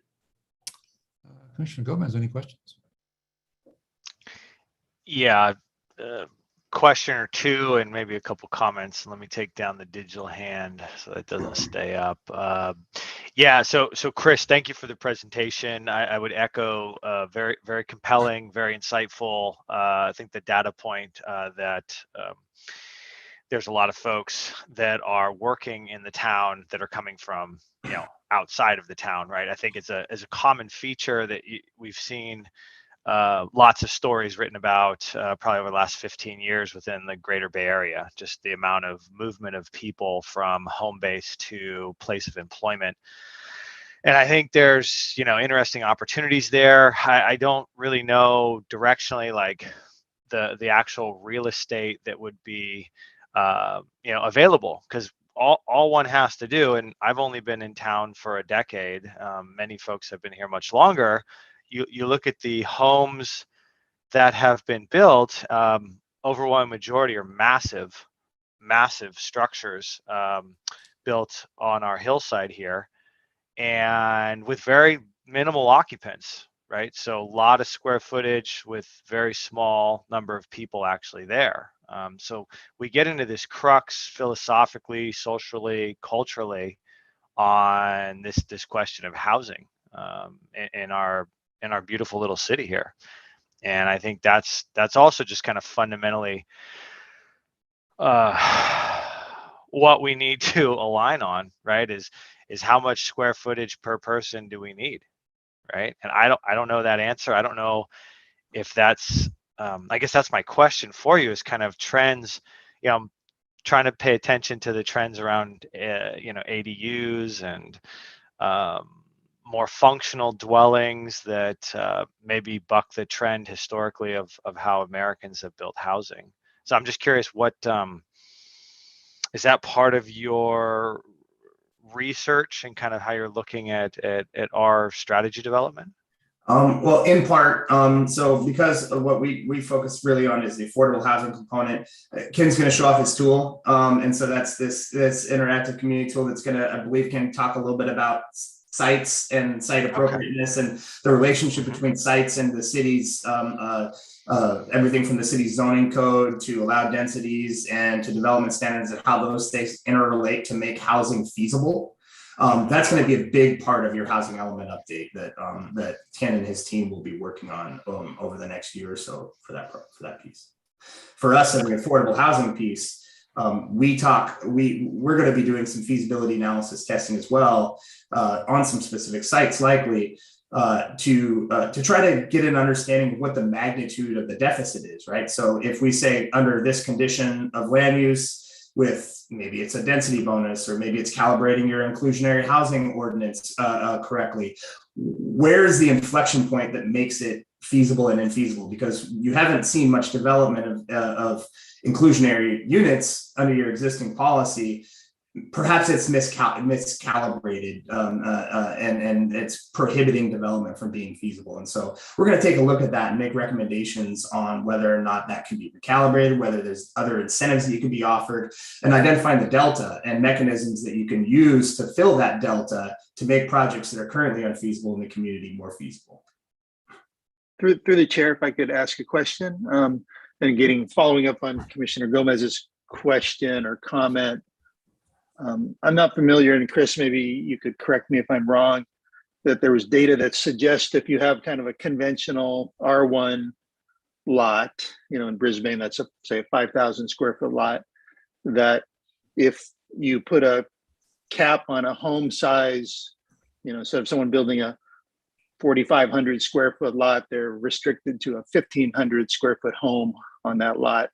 Commissioner Gomez, any questions? Yeah, question or two and maybe a couple comments. Let me take down the digital hand so it doesn't stay up. Yeah, so Chris, thank you for the presentation. I would echo very, very compelling, very insightful. I think the data point that there's a lot of folks that are working in the town that are coming from, outside of the town, right? I think it's a common feature that we've seen lots of stories written about probably over the last 15 years within the greater Bay Area, just the amount of movement of people from home base to place of employment. And I think there's, interesting opportunities there. I don't really know directionally, like the actual real estate that would be, available, because all one has to do, and I've only been in town for a decade. Many folks have been here much longer. You look at the homes that have been built, overwhelming majority are massive structures built on our hillside here, and with very minimal occupants, right? So a lot of square footage with very small number of people actually there. So we get into this crux philosophically, socially, culturally on this question of housing in our beautiful little city here. And I think that's also just kind of fundamentally what we need to align on, right? Is how much square footage per person do we need, right? And I don't know that answer. I don't know if that's I guess that's my question for you, is kind of trends. I'm trying to pay attention to the trends around ADUs and more functional dwellings that maybe buck the trend historically of how Americans have built housing. So I'm just curious, what is that part of your research and kind of how you're looking at our strategy development? Well, in part, so because of what we focus really on is the affordable housing component, Ken's going to show off his tool. And so that's this interactive community tool that's going to, I believe, Ken talk a little bit about sites and site appropriateness and the relationship between sites and the city's, everything from the city's zoning code to allowed densities and to development standards and how those things interrelate to make housing feasible. That's going to be a big part of your housing element update that Ken and his team will be working on over the next year or so for that piece. For us in the affordable housing piece, we're going to be doing some feasibility analysis testing as well on some specific sites, likely to try to get an understanding of what the magnitude of the deficit is, right? So if we say under this condition of land use, with maybe it's a density bonus, or maybe it's calibrating your inclusionary housing ordinance correctly, where is the inflection point that makes it feasible and infeasible? Because you haven't seen much development of inclusionary units under your existing policy. perhaps it's miscalibrated, and it's prohibiting development from being feasible. And so we're going to take a look at that and make recommendations on whether or not that can be recalibrated, whether there's other incentives that you can be offered, and identifying the delta and mechanisms that you can use to fill that delta to make projects that are currently unfeasible in the community more feasible. Through the chair, if I could ask a question, and following up on Commissioner Gomez's question or comment. I'm not familiar, and Chris, maybe you could correct me if I'm wrong, that there was data that suggests if you have kind of a conventional R1 lot, in Brisbane, that's say a 5,000 square foot lot, that if you put a cap on a home size, instead of someone building a 4,500 square foot lot, they're restricted to a 1,500 square foot home on that lot,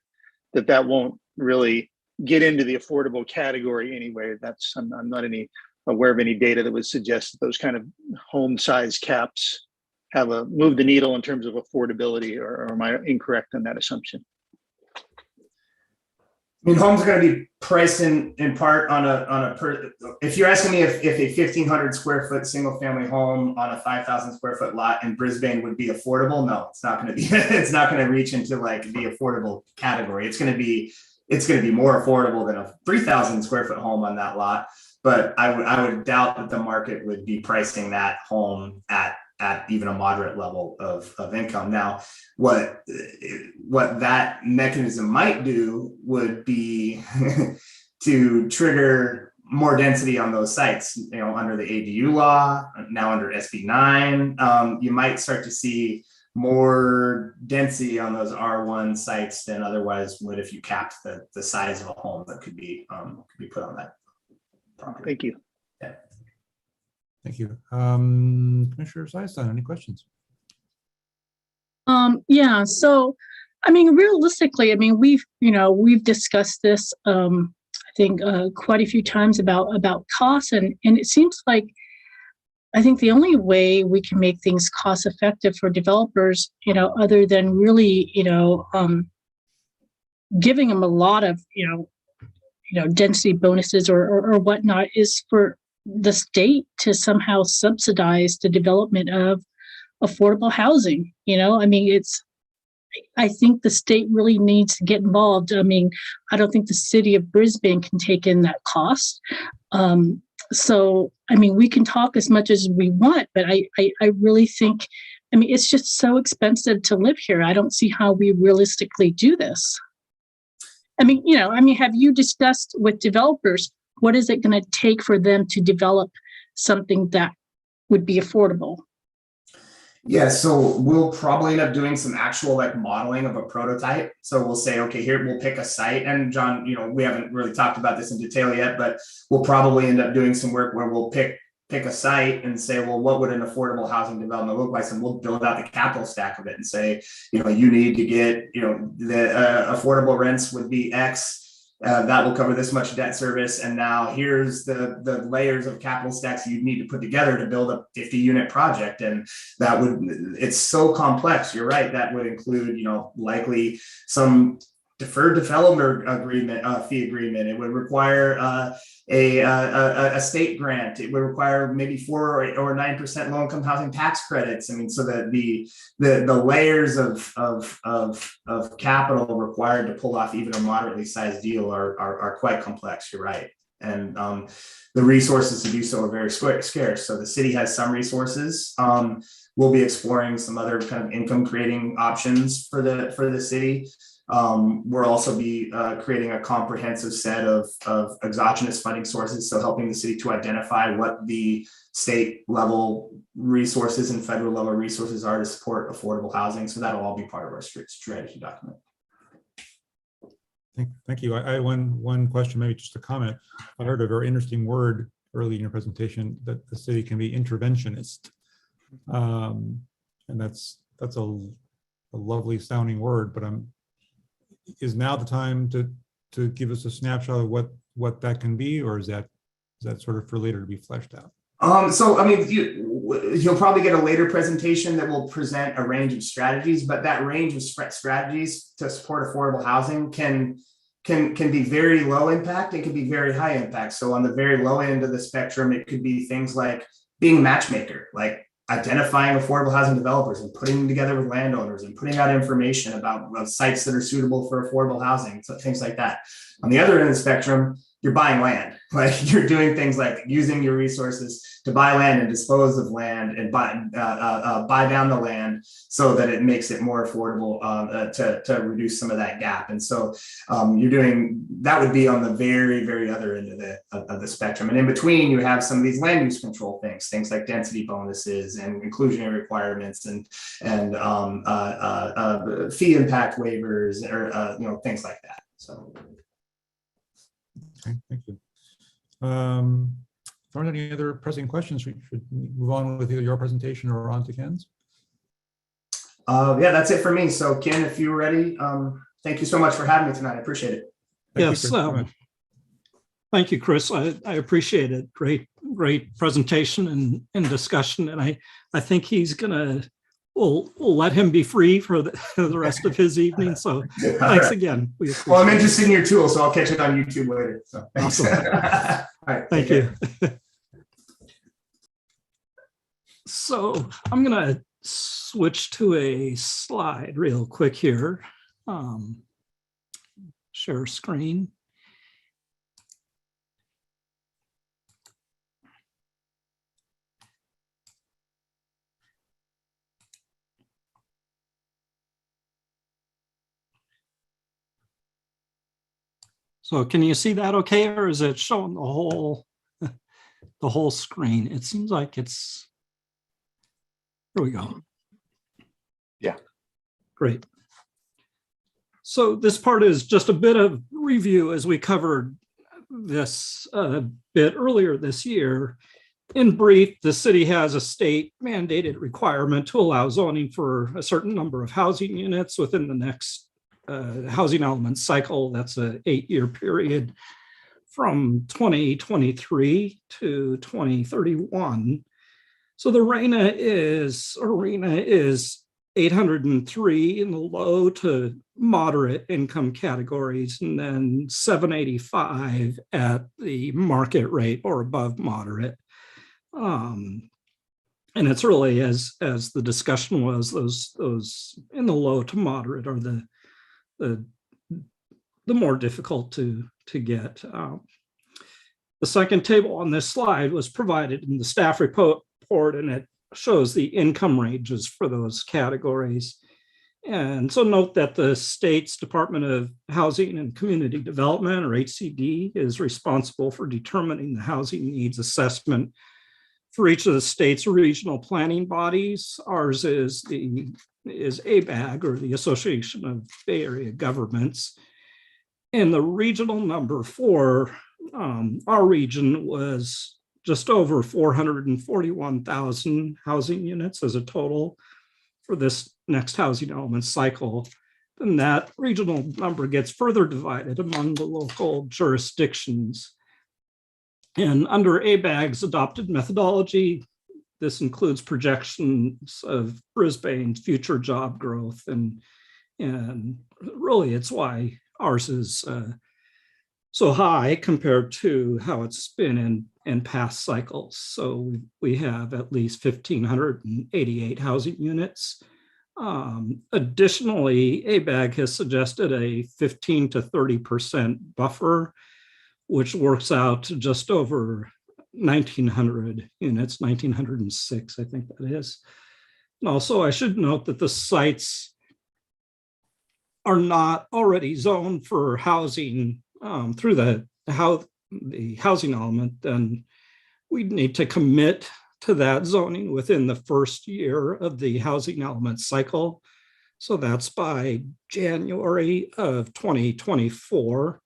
that won't really get into the affordable category anyway. I'm not aware of any data that would suggest that those kind of home size caps have move the needle in terms of affordability, or am I incorrect on that assumption? I mean, homes are going to be priced in part if you're asking me if a 1,500 square foot single family home on a 5,000 square foot lot in Brisbane would be affordable, no, it's not going to be. It's not going to reach into like the affordable category. It's going to be more affordable than a 3,000 square foot home on that lot. But I would doubt that the market would be pricing that home at even a moderate level of income. Now, what that mechanism might do would be to trigger more density on those sites, under the ADU law, now under SB 9, you might start to see more density on those R1 sites than otherwise would if you capped the size of a home that could be put on that property. Thank you. Yeah. Thank you. Commissioner Syson, any questions? Yeah, so realistically, we've discussed this I think quite a few times about costs, and it seems like I think the only way we can make things cost effective for developers, other than really, giving them a lot of, density bonuses or whatnot, is for the state to somehow subsidize the development of affordable housing. I think the state really needs to get involved. I don't think the city of Brisbane can take in that cost. So, we can talk as much as we want, but I really think, it's just so expensive to live here. I don't see how we realistically do this. Have you discussed with developers, what is it going to take for them to develop something that would be affordable? Yeah, so we'll probably end up doing some actual modeling of a prototype. So we'll say, okay, here we'll pick a site. And John, we haven't really talked about this in detail yet, but we'll probably end up doing some work where we'll pick a site and say, well, what would an affordable housing development look like? And we'll build out the capital stack of it and say, you need to get, the affordable rents would be X. That will cover this much debt service. And now here's the layers of capital stacks you need to put together to build a 50-unit project. And it's so complex. You're right. That would include, likely some deferred developer fee agreement. It would require a state grant. It would require maybe 4 or 9% low income housing tax credits. So that the layers of capital required to pull off even a moderately sized deal are quite complex. You're right. And the resources to do so are very scarce. So the city has some resources. We'll be exploring some other kind of income creating options for the city. We'll also be creating a comprehensive set of exogenous funding sources, so helping the city to identify what the state level resources and federal level resources are to support affordable housing. So that'll all be part of our strategy document. Thank you. I one question, maybe just a comment. I heard a very interesting word early in your presentation, that the city can be interventionist, and that's a lovely sounding word. But is now the time to give us a snapshot of what that can be, or is that sort of for later to be fleshed out? You'll probably get a later presentation that will present a range of strategies, but that range of strategies to support affordable housing can can be very low impact. It can be very high impact. So on the very low end of the spectrum, it could be things like being a matchmaker, like identifying affordable housing developers and putting them together with landowners and putting out information about sites that are suitable for affordable housing, so things like that. On the other end of the spectrum, you're buying land, like you're doing things like using your resources to buy land and dispose of land and buy down the land so that it makes it more affordable to reduce some of that gap. And so you're doing, that would be on the very, very other end of the spectrum. And in between, you have some of these land use control things like density bonuses and inclusionary requirements and fee impact waivers or things like that. So. Okay, thank you. If there aren't any other pressing questions, we should move on with either your presentation or on to Ken's. Yeah, that's it for me. So Ken, if you're ready, thank you so much for having me tonight. I appreciate it. Yes, thank you, Chris. I appreciate it. Great presentation and discussion. And I think he's gonna, we'll let him be free for the rest of his evening. So thanks again. Well, I'm interested in your tool, so I'll catch it on YouTube later. So thanks. Awesome. All right, thank you. So I'm gonna switch to a slide real quick here. Share screen. So can you see that okay, or is it showing the whole screen? It seems like it's, here we go. Yeah. Great. So this part is just a bit of review as we covered this a bit earlier this year. In brief, the city has a state mandated requirement to allow zoning for a certain number of housing units within the next housing element cycle. That's an 8-year period from 2023 to 2031. So the arena is 803 in the low to moderate income categories, and then 785 at the market rate or above moderate. And it's really, as the discussion was, those in the low to moderate are the more difficult to get. The second table on this slide was provided in the staff report, and it shows the income ranges for those categories. And so note that the state's Department of Housing and Community Development, or HCD, is responsible for determining the housing needs assessment for each of the state's regional planning bodies. Ours is ABAG, or the Association of Bay Area Governments. And the regional number for our region was just over 441,000 housing units as a total for this next housing element cycle. Then that regional number gets further divided among the local jurisdictions. And under ABAG's adopted methodology, this includes projections of Brisbane's future job growth. And really, it's why ours is so high compared to how it's been in past cycles. So we have at least 1,588 housing units. Additionally, ABAG has suggested a 15 to 30% buffer, which works out to just over 1,900 units, 1,906, I think that is. And also, I should note that the sites are not already zoned for housing through the housing element, then we'd need to commit to that zoning within the first year of the housing element cycle. So that's by January of 2024.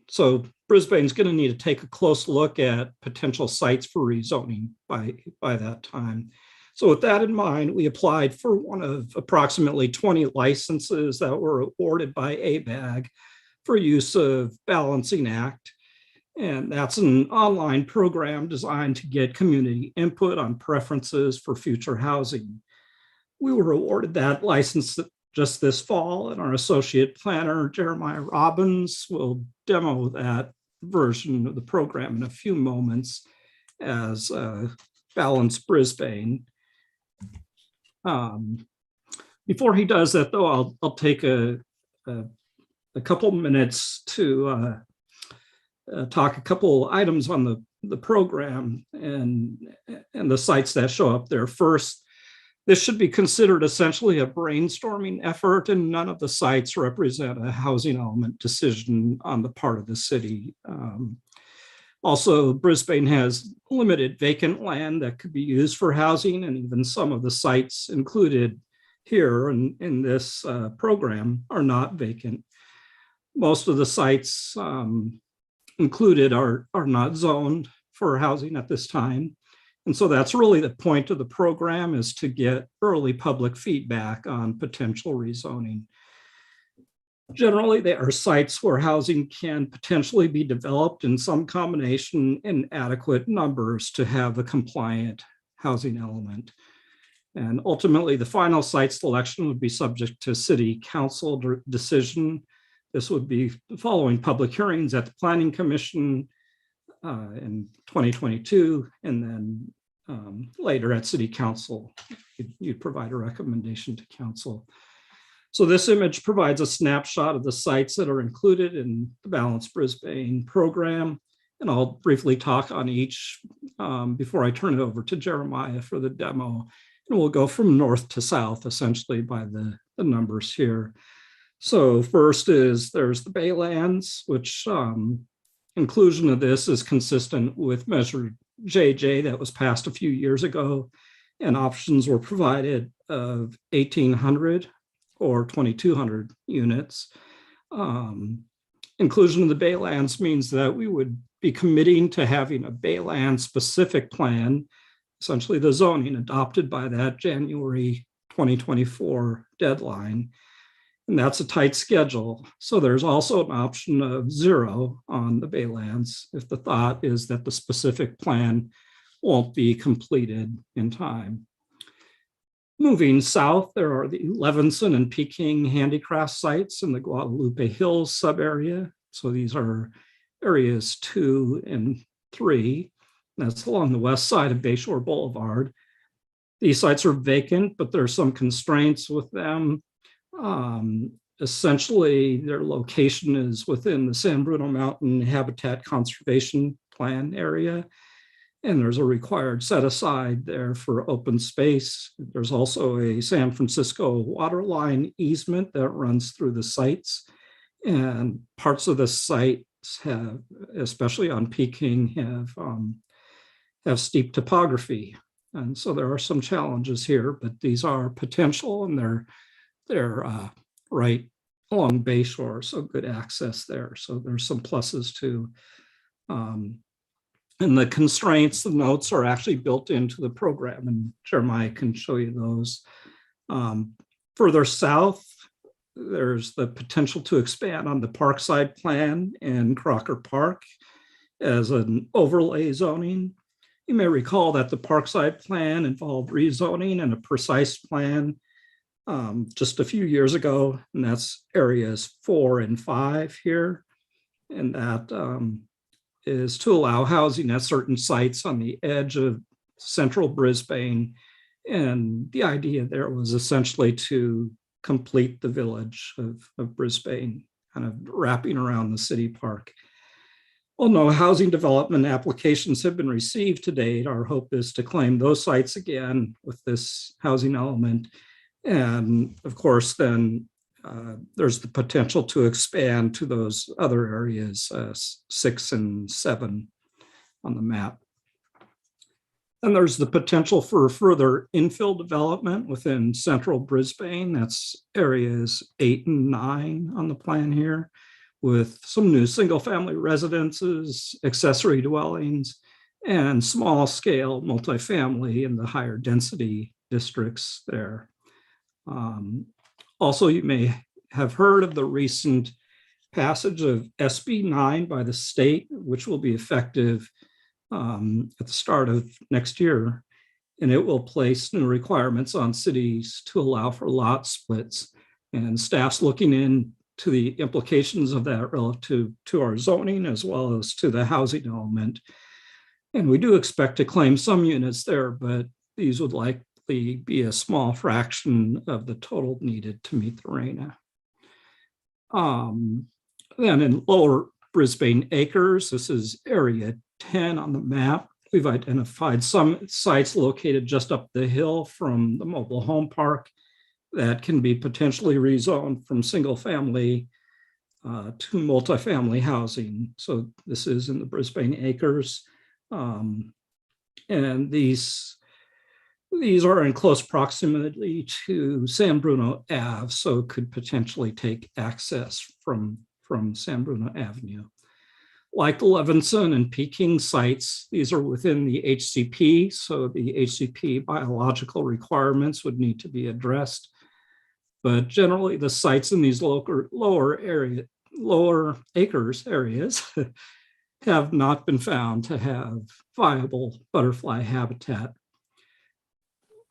So Brisbane's going to need to take a close look at potential sites for rezoning by that time. So with that in mind, we applied for one of approximately 20 licenses that were awarded by ABAG for use of Balancing Act. And that's an online program designed to get community input on preferences for future housing. We were awarded that license just this fall, and our associate planner, Jeremiah Robbins, will demo that version of the program in a few moments as Balance Brisbane. Before he does that, though, I'll take a couple minutes to talk a couple items on the program and the sites that show up there. First, this should be considered essentially a brainstorming effort, and none of the sites represent a housing element decision on the part of the city. Also, Brisbane has limited vacant land that could be used for housing, and even some of the sites included here in this program are not vacant. Most of the sites included are not zoned for housing at this time. And so that's really the point of the program, is to get early public feedback on potential rezoning. Generally, there are sites where housing can potentially be developed in some combination in adequate numbers to have a compliant housing element. And ultimately, the final site selection would be subject to city council decision. This would be following public hearings at the Planning Commission in 2022, and then later at City Council, you'd provide a recommendation to Council. So this image provides a snapshot of the sites that are included in the Balance Brisbane program, and I'll briefly talk on each before I turn it over to Jeremiah for the demo. And we'll go from north to south, essentially, by the numbers here. So first there's the Baylands, which inclusion of this is consistent with Measure JJ that was passed a few years ago, and options were provided of 1,800 or 2,200 units. Inclusion of the Baylands means that we would be committing to having a Bayland specific plan, essentially the zoning adopted by that January 2024 deadline. And that's a tight schedule. So there's also an option of 0 on the Baylands if the thought is that the specific plan won't be completed in time. Moving south, there are the Levinson and Peking Handicraft sites in the Guadalupe Hills subarea. So these are areas 2 and 3. That's along the west side of Bayshore Boulevard. These sites are vacant, but there are some constraints with them. Essentially, their location is within the San Bruno Mountain Habitat Conservation Plan area, and there's a required set aside there for open space. There's also a San Francisco water line easement that runs through the sites, and parts of the sites have, especially on Peking, have steep topography, and so there are some challenges here. But these are potential, and they're right along Bayshore, so good access there. So there's some pluses too. And the constraints, the notes are actually built into the program, and Jeremiah can show you those. Further south, there's the potential to expand on the Parkside plan in Crocker Park as an overlay zoning. You may recall that the Parkside plan involved rezoning and a precise plan just a few years ago, and that's areas 4 and 5 here. And that is to allow housing at certain sites on the edge of central Brisbane. And the idea there was essentially to complete the village of Brisbane, kind of wrapping around the city park. Well, no housing development applications have been received to date. Our hope is to claim those sites again with this housing element. And of course, then there's the potential to expand to those other areas, 6 and 7 on the map. And there's the potential for further infill development within central Brisbane. That's areas 8 and 9 on the plan here, with some new single family residences, accessory dwellings, and small scale multifamily in the higher density districts there. Also, you may have heard of the recent passage of SB 9 by the state, which will be effective at the start of next year. and it will place new requirements on cities to allow for lot splits. And staff's looking into the implications of that relative to our zoning as well as to the housing element. And we do expect to claim some units there, but these would likely be a small fraction of the total needed to meet the RENA. Then in Lower Brisbane Acres, this is area 10 on the map. We've identified some sites located just up the hill from the mobile home park that can be potentially rezoned from single family to multifamily housing. So this is in the Brisbane Acres. And these are in close proximity to San Bruno Ave, so could potentially take access from San Bruno Avenue. Like the Levinson and Peking sites, these are within the HCP, so the HCP biological requirements would need to be addressed. But generally, the sites in these lower acres areas have not been found to have viable butterfly habitat.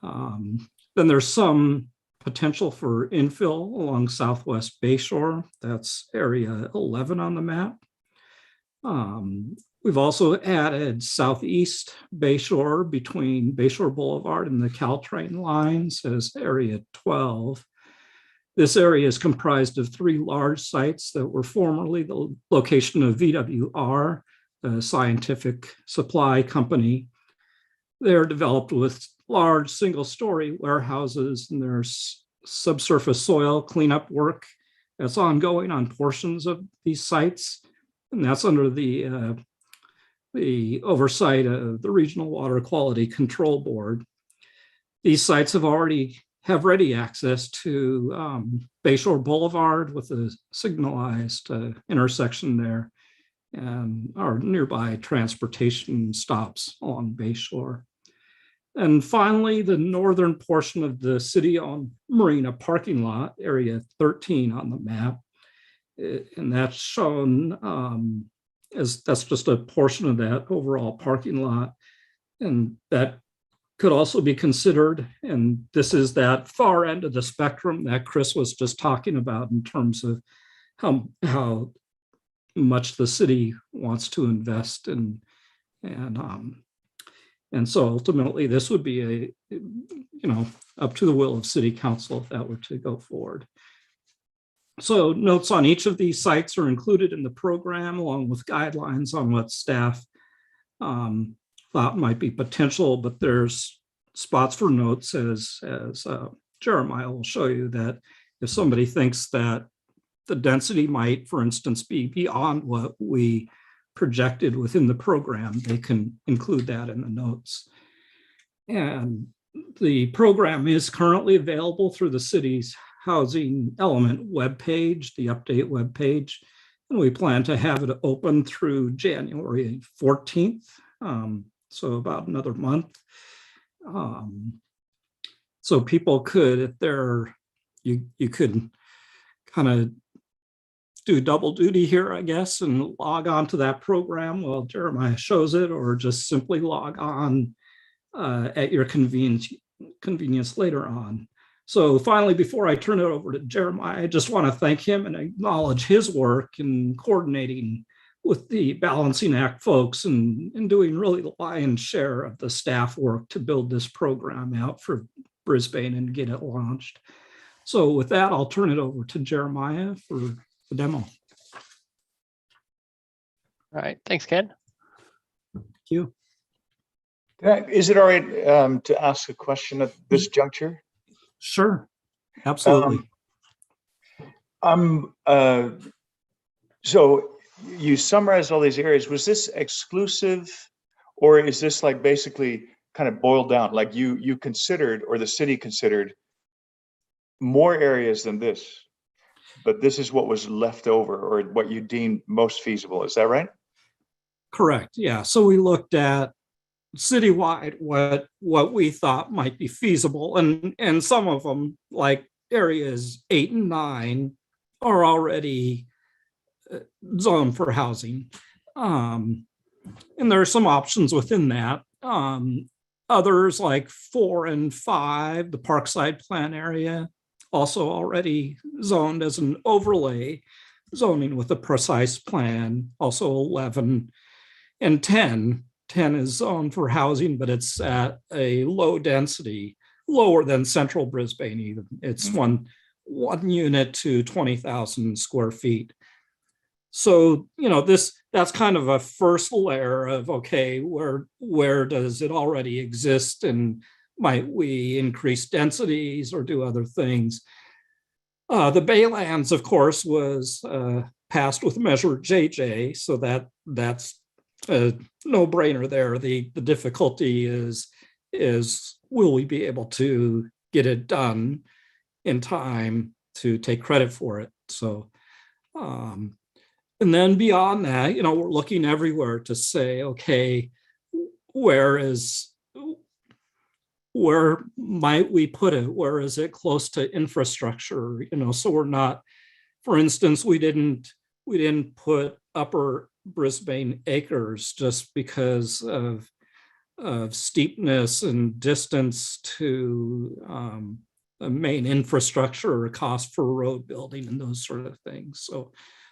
Then there's some potential for infill along Southwest Bayshore. That's area 11 on the map. We've also added Southeast Bayshore between Bayshore Boulevard and the Caltrain lines as area 12. This area is comprised of 3 large sites that were formerly the location of VWR, the scientific supply company. They're developed with large single-story warehouses, and there's subsurface soil cleanup work that's ongoing on portions of these sites, and that's under the oversight of the Regional Water Quality Control Board. These sites have ready access to Bayshore Boulevard with a signalized intersection there, and our nearby transportation stops along Bayshore. And finally, the northern portion of the city-owned marina parking lot, area 13 on the map, and that's shown as that's just a portion of that overall parking lot, and that could also be considered. And this is that far end of the spectrum that Chris was just talking about in terms of how much the city wants to invest in, and so ultimately this would be up to the will of city council if that were to go forward. So notes on each of these sites are included in the program, along with guidelines on what staff thought might be potential, but there's spots for notes as Jeremiah will show you, that if somebody thinks that the density might, for instance, be beyond what we projected within the program, they can include that in the notes. And the program is currently available through the city's housing element webpage, the update webpage, and we plan to have it open through January 14th, so about another month. So people could, if they're, you could kind of do double duty here, I guess, and log on to that program while Jeremiah shows it, or just simply log on at your convenience later on. So finally, before I turn it over to Jeremiah, I just want to thank him and acknowledge his work in coordinating with the Balancing Act folks and doing really the lion's share of the staff work to build this program out for Brisbane and get it launched. So with that, I'll turn it over to Jeremiah for the demo. All right, thanks, Ken. Thank you. Is it all right to ask a question at this juncture? Sure, absolutely. So you summarized all these areas. Was this exclusive, or is this like basically kind of boiled down? Like you considered, or the city considered, more areas than this, but this is what was left over, or what you deemed most feasible. Is that right? Correct. Yeah. So we looked at citywide what we thought might be feasible, and some of them, like areas 8 and 9, are already zoned for housing, and there are some options within that. others like 4 and 5, the Parkside Plan area, also already zoned as an overlay zoning with a precise plan. Also 11 and 10. 10 is zoned for housing, but it's at a low density, lower than central Brisbane even. It's one unit to 20,000 square feet. So, that's kind of a first layer of, okay, where does it already exist, and might we increase densities or do other things? The Baylands, of course, was passed with Measure JJ, so that's a no-brainer there. The difficulty is will we be able to get it done in time to take credit for it? So, and then beyond that, we're looking everywhere to say, okay, where might we put it? Where is it close to infrastructure? So we're not, for instance, we didn't put Upper Brisbane Acres just because of steepness and distance to the main infrastructure or cost for road building and those sort of things.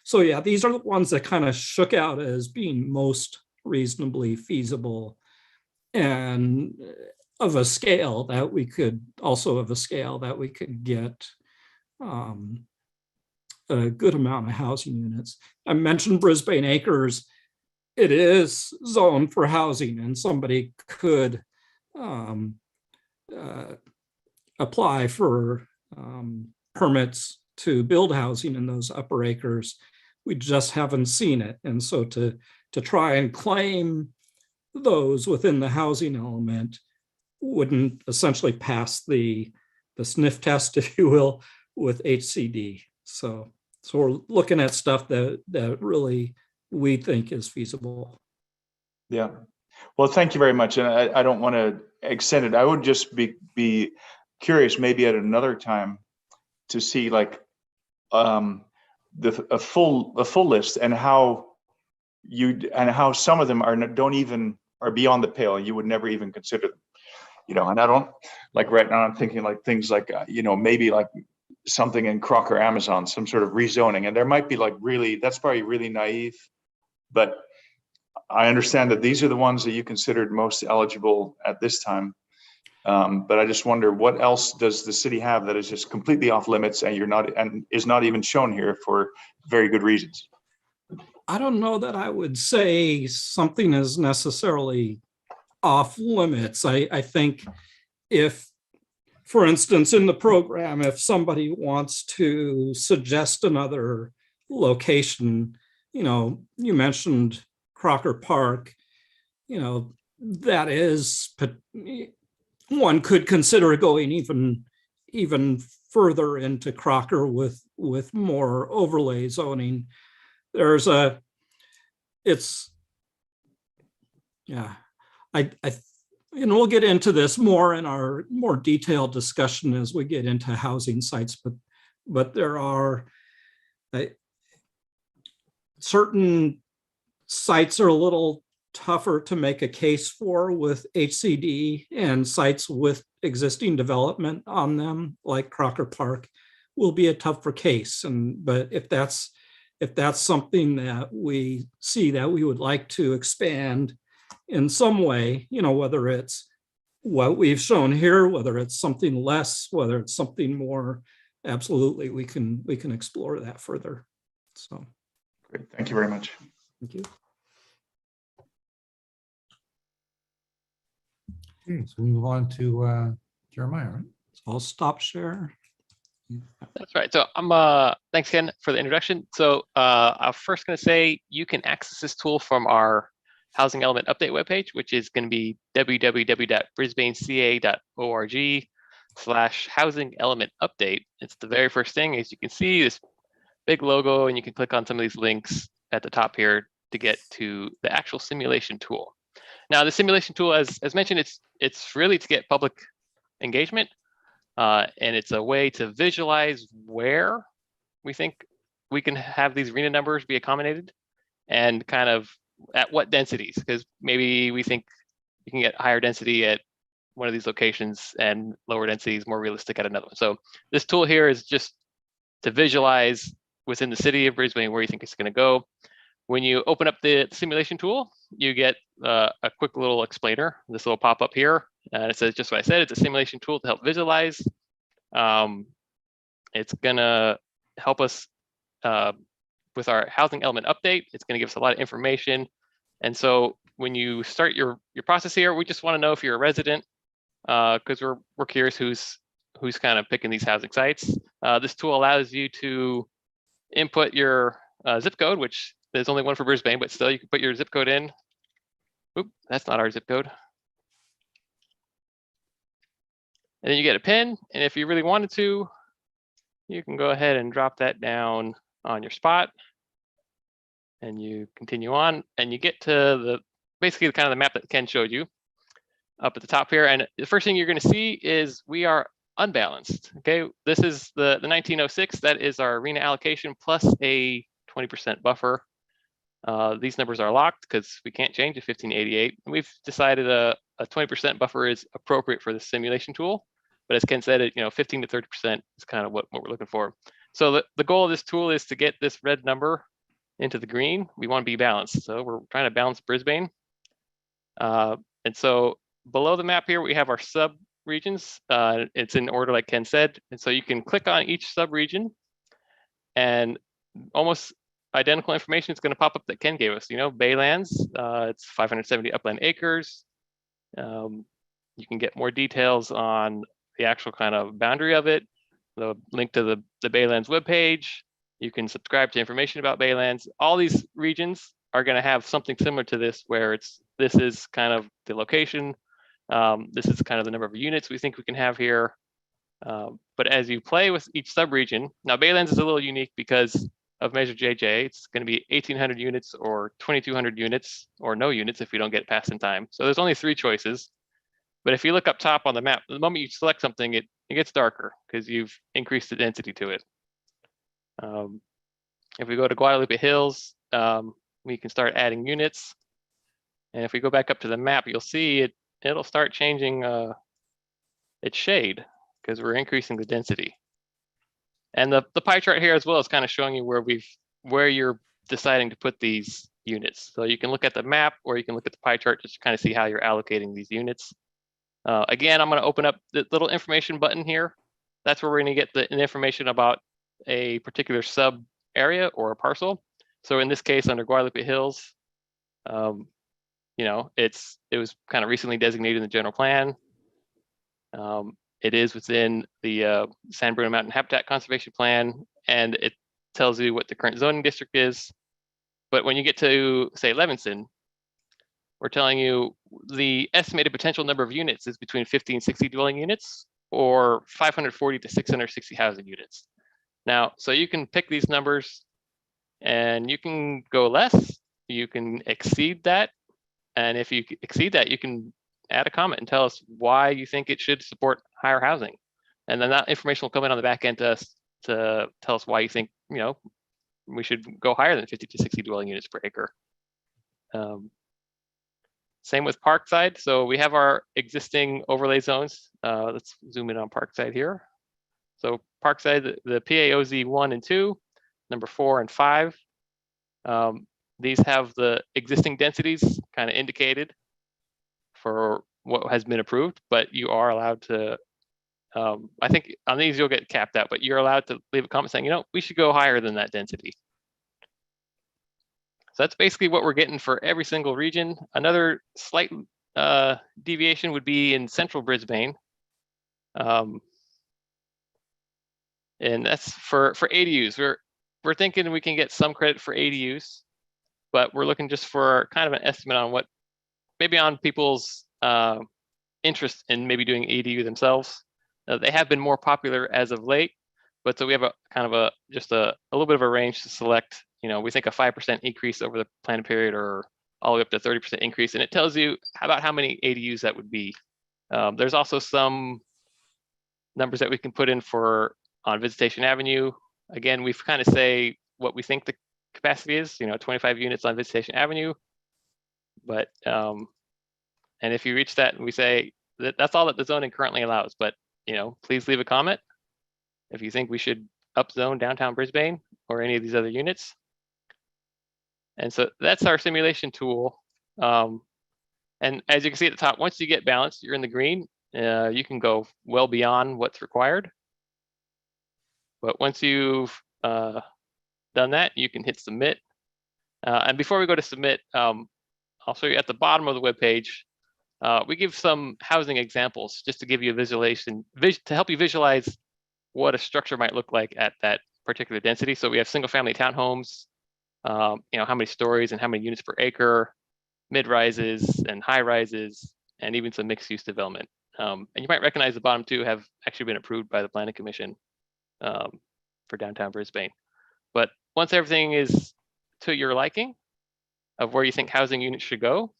So yeah, these are the ones that kind of shook out as being most reasonably feasible and of a scale that we could get a good amount of housing units. I mentioned Brisbane Acres. It is zoned for housing, and somebody could apply for permits to build housing in those upper acres. We just haven't seen it. And so to try and claim those within the housing element wouldn't essentially pass the sniff test, if you will, with HCD. So we're looking at stuff that really we think is feasible. Yeah. Well, thank you very much. And I don't want to extend it. I would just be curious, maybe at another time, to see like a full list and how some of them are beyond the pale. You would never even consider them. And I don't, like right now I'm thinking like things like maybe like something in Crocker Amazon, some sort of rezoning, and there might be like that's probably really naive, but I understand that these are the ones that you considered most eligible at this time. But I just wonder, what else does the city have that is just completely off limits and is not even shown here for very good reasons? I don't know that I would say something is necessarily off limits. I think if, for instance, in the program, if somebody wants to suggest another location, you mentioned Crocker Park, that is, one could consider going even further into Crocker with more overlay zoning. We'll get into this more in our more detailed discussion as we get into housing sites, but there are certain sites are a little tougher to make a case for with HCD, and sites with existing development on them, like Crocker Park, will be a tougher case. But if that's something that we see that we would like to expand in some way, whether it's what we've shown here, whether it's something less, whether it's something more, absolutely, we can explore that further. So great, thank you very much. Thank you. Okay, so we move on to Jeremiah, right? So I'll stop share. That's right. So thanks Ken for the introduction. So I'm first going to say you can access this tool from our housing element update webpage, which is going to be www.brisbaneca.org/housing element update. It's the very first thing. As you can see, this big logo, and you can click on some of these links at the top here to get to the actual simulation tool. Now, the simulation tool, as mentioned, it's really to get public engagement, and it's a way to visualize where we think we can have these RHNA numbers be accommodated, and kind of at what densities, because maybe we think you can get higher density at one of these locations and lower density is more realistic at another one. So this tool here is just to visualize within the city of Brisbane where you think it's going to go. When you open up the simulation tool, you get a quick little explainer. This will pop up here, and it says just what I said. It's a simulation tool to help visualize. It's gonna help us with our housing element update. It's gonna give us a lot of information. And so when you start your process here, we just want to know if you're a resident, because we're curious who's kind of picking these housing sites. This tool allows you to input your zip code, which there's only one for Brisbane, but still you can put your zip code in. Oop, that's not our zip code. And then you get a pin, and if you really wanted to, you can go ahead and drop that down on your spot, and you continue on, and you get to basically kind of the map that Ken showed you up at the top here. And the first thing you're going to see is we are unbalanced. Okay, this is the 1906. That is our arena allocation plus a 20% buffer. These numbers are locked because we can't change to 1588. And we've decided a 20% buffer is appropriate for the simulation tool. But as Ken said, 15 to 30% is kind of what we're looking for. So the goal of this tool is to get this red number into the green. We want to be balanced. So we're trying to balance Brisbane. And so below the map here, we have our sub regions. It's in order like Ken said. And so you can click on each sub region, and almost identical information is going to pop up that Ken gave us. Baylands, it's 570 upland acres. You can get more details on the actual kind of boundary of it, the link to the Baylands webpage. You can subscribe to information about Baylands. All these regions are going to have something similar to this, where this is kind of the location. This is kind of the number of units we think we can have here. But as you play with each sub-region, now Baylands is a little unique because of measure JJ. It's going to be 1,800 units or 2,200 units or no units if we don't get passed in time. So there's only 3 choices. But if you look up top on the map, the moment you select something, it gets darker because you've increased the density to it. If we go to Guadalupe Hills, we can start adding units. And if we go back up to the map, you'll see it'll start changing its shade because we're increasing the density. And the pie chart here as well is kind of showing you where you're deciding to put these units. So you can look at the map, or you can look at the pie chart just to kind of see how you're allocating these units. Again, I'm going to open up the little information button here. That's where we're going to get the information about a particular sub area or a parcel. So in this case, under Guadalupe Hills, it was kind of recently designated in the general plan. It is within the San Bruno Mountain Habitat Conservation Plan, and it tells you what the current zoning district is. But when you get to, say, Levinson, we're telling you the estimated potential number of units is between 50 and 60 dwelling units, or 540 to 660 housing units. Now, so you can pick these numbers, and you can go less, you can exceed that. And if you exceed that, you can add a comment and tell us why you think it should support higher housing. And then that information will come in on the back end to us to tell us why you think, we should go higher than 50 to 60 dwelling units per acre. Same with Parkside. So we have our existing overlay zones. Let's zoom in on Parkside here. So Parkside, the PAOZ 1 and 2, number 4 and 5. These have the existing densities kind of indicated for what has been approved, but you are allowed to, I think on these you'll get capped out, but you're allowed to leave a comment saying, we should go higher than that density. So that's basically what we're getting for every single region. Another slight deviation would be in central Brisbane. And that's for ADUs. We're thinking we can get some credit for ADUs, but we're looking just for kind of an estimate on what, maybe on people's interest in maybe doing ADU themselves. They have been more popular as of late, but so we have a kind of just a little bit of a range to select. We think a 5% increase over the plan period, or all the way up to 30% increase, and it tells you about how many ADUs that would be. There's also some numbers that we can put in on Visitation Avenue. Again, we've kind of say what we think the capacity is, 25 units on Visitation Avenue. But and if you reach that, and we say that's all that the zoning currently allows. But please leave a comment if you think we should upzone downtown Brisbane or any of these other units. And so that's our simulation tool. And as you can see at the top, once you get balanced, you're in the green. You can go well beyond what's required. But once you've done that, you can hit submit. And before we go to submit, I'll show you at the bottom of the webpage, we give some housing examples just to give you a visualization, to help you visualize what a structure might look like at that particular density. So we have single family townhomes, how many stories and how many units per acre, mid-rises and high-rises, and even some mixed-use development. And you might recognize the bottom two have actually been approved by the Planning Commission for downtown Brisbane. But once everything is to your liking of where you think housing units should go,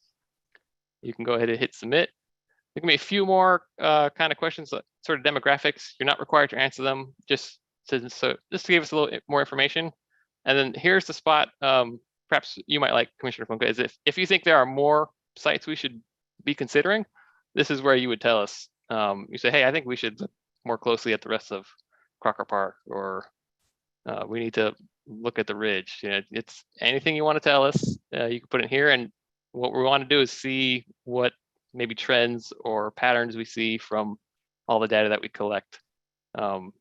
you can go ahead and hit submit. There can be a few more kind of questions, sort of demographics. You're not required to answer them, just to give us a little more information. And then here's the spot, perhaps you might like, Commissioner Funke, is if you think there are more sites we should be considering, this is where you would tell us. You say, hey, I think we should look more closely at the rest of Crocker Park, or we need to look at the ridge. It's anything you want to tell us, you can put it here. And what we want to do is see what maybe trends or patterns we see from all the data that we collect. And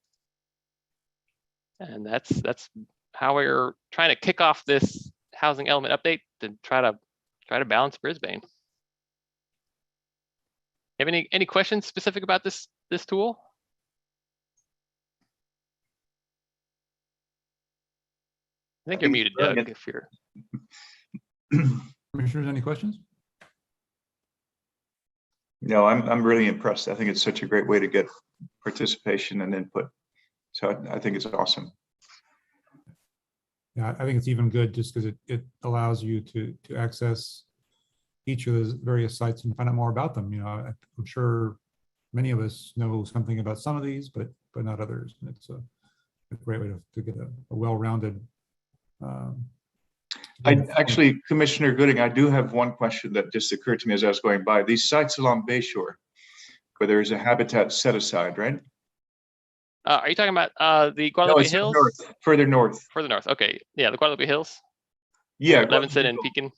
that's how we're trying to kick off this housing element update to try to balance Brisbane. Have any questions specific about this tool? I think you're muted, Doug, if you're. Commissioners, any questions? No, I'm really impressed. I think it's such a great way to get participation and input. So I think it's awesome. Yeah, I think it's even good just because it allows you to access each of those various sites and find out more about them. I'm sure many of us know something about some of these, but not others. And it's a great way to get a well-rounded. Actually, Commissioner Gooding, I do have one question that just occurred to me as I was going by. These sites along Bayshore, where there is a habitat set aside, right? Are you talking about the Guadalupe Hills? Further north. Further north. Okay. Yeah, the Guadalupe Hills. Yeah. Levinson and Peking.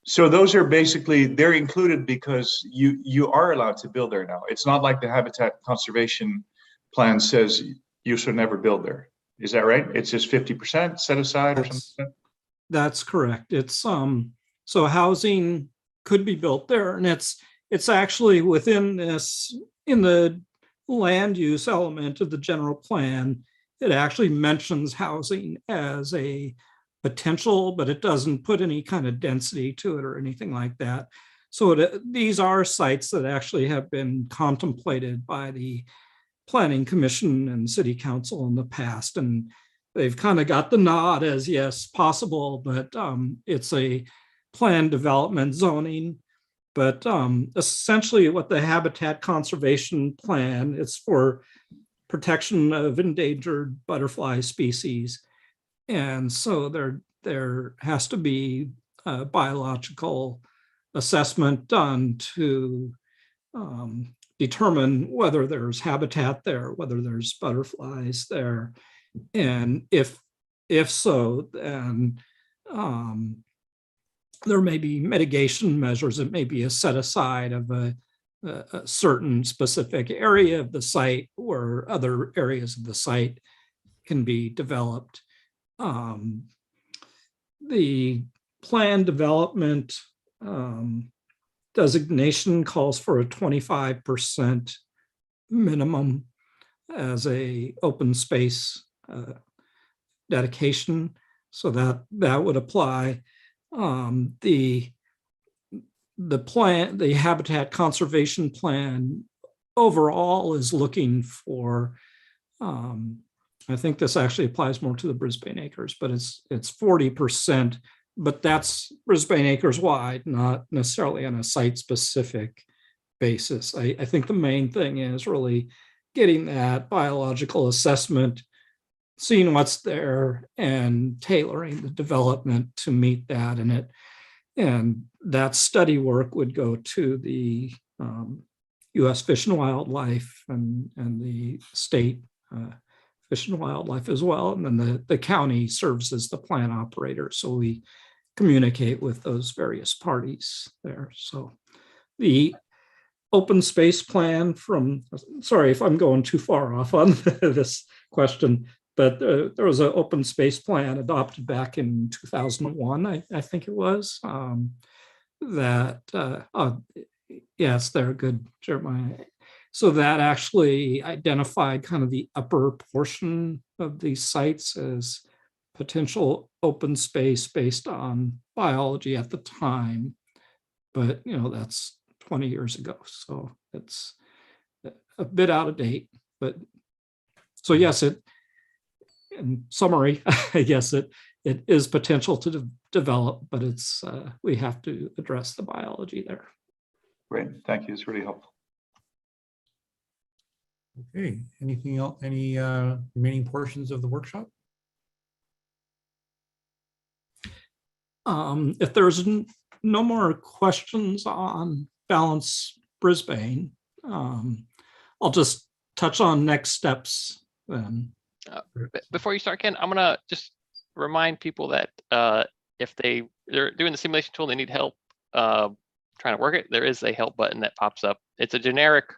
So those are basically, they're included because you are allowed to build there now. It's not like the Habitat Conservation Plan says you should never build there. Is that right? It's just 50% set aside or something? That's correct. It's so housing could be built there, and it's actually within this, in the land use element of the general plan, it actually mentions housing as a potential, but it doesn't put any kind of density to it or anything like that. So these are sites that actually have been contemplated by the Planning Commission and City Council in the past, and they've kind of got the nod as yes, possible, but it's a planned development zoning. But essentially what the Habitat Conservation Plan, it's for protection of endangered butterfly species. And so there has to be a biological assessment done to determine whether there's habitat there, whether there's butterflies there. And if so, then there may be mitigation measures. It may be a set aside of a certain specific area of the site where other areas of the site can be developed. The planned development designation calls for a 25% minimum as a open space dedication, so that would apply. The plan, the Habitat Conservation Plan overall is looking for, I think this actually applies more to the Brisbane acres, but it's 40%, but that's Brisbane acres wide, not necessarily on a site specific basis. I think the main thing is really getting that biological assessment, seeing what's there and tailoring the development to meet that in it. And that study work would go to the U.S. Fish and Wildlife and the state Fish and Wildlife as well. And then the county serves as the plan operator. So we communicate with those various parties there. So the open space plan sorry if I'm going too far off on this question, but there was an open space plan adopted back in 2001, I think it was, yes, they're good, Jeremiah. So that actually identified kind of the upper portion of these sites as potential open space based on biology at the time. But, that's 20 years ago. So it's a bit out of date. But so yes, in summary, I guess it is potential to develop, but it's we have to address the biology there. Great, thank you. It's really helpful. Okay, anything else, any remaining portions of the workshop? If there's no more questions on Balance Brisbane, I'll just touch on next steps then. Before you start, Ken, I'm gonna just remind people that if they're doing the simulation tool, they need help trying to work it, there is a help button that pops up. It's a generic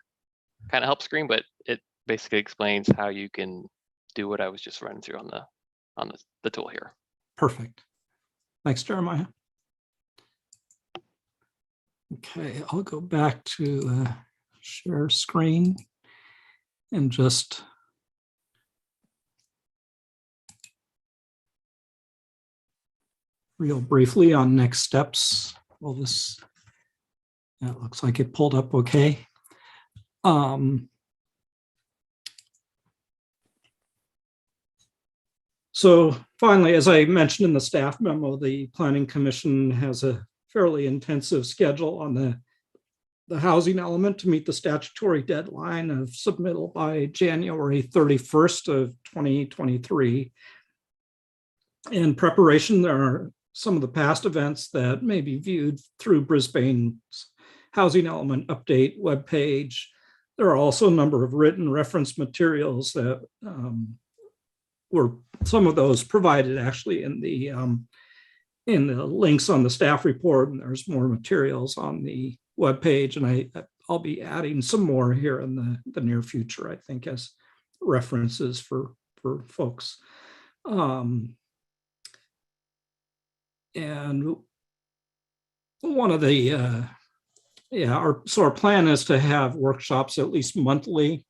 kind of help screen, but it basically explains how you can do what I was just running through on the tool here. Perfect. Thanks, Jeremiah. Okay, I'll go back to share screen and just real briefly on next steps. Well, that looks like it pulled up okay. So finally, as I mentioned in the staff memo, the Planning Commission has a fairly intensive schedule on the housing element to meet the statutory deadline of submittal by January 31st of 2023. In preparation, there are some of the past events that may be viewed through Brisbane's housing element update webpage. There are also a number of written reference materials that were some of those provided actually in the links on the staff report, and there's more materials on the webpage, and I'll be adding some more here in the near future, I think, as references for folks. And one of the our plan is to have workshops at least monthly,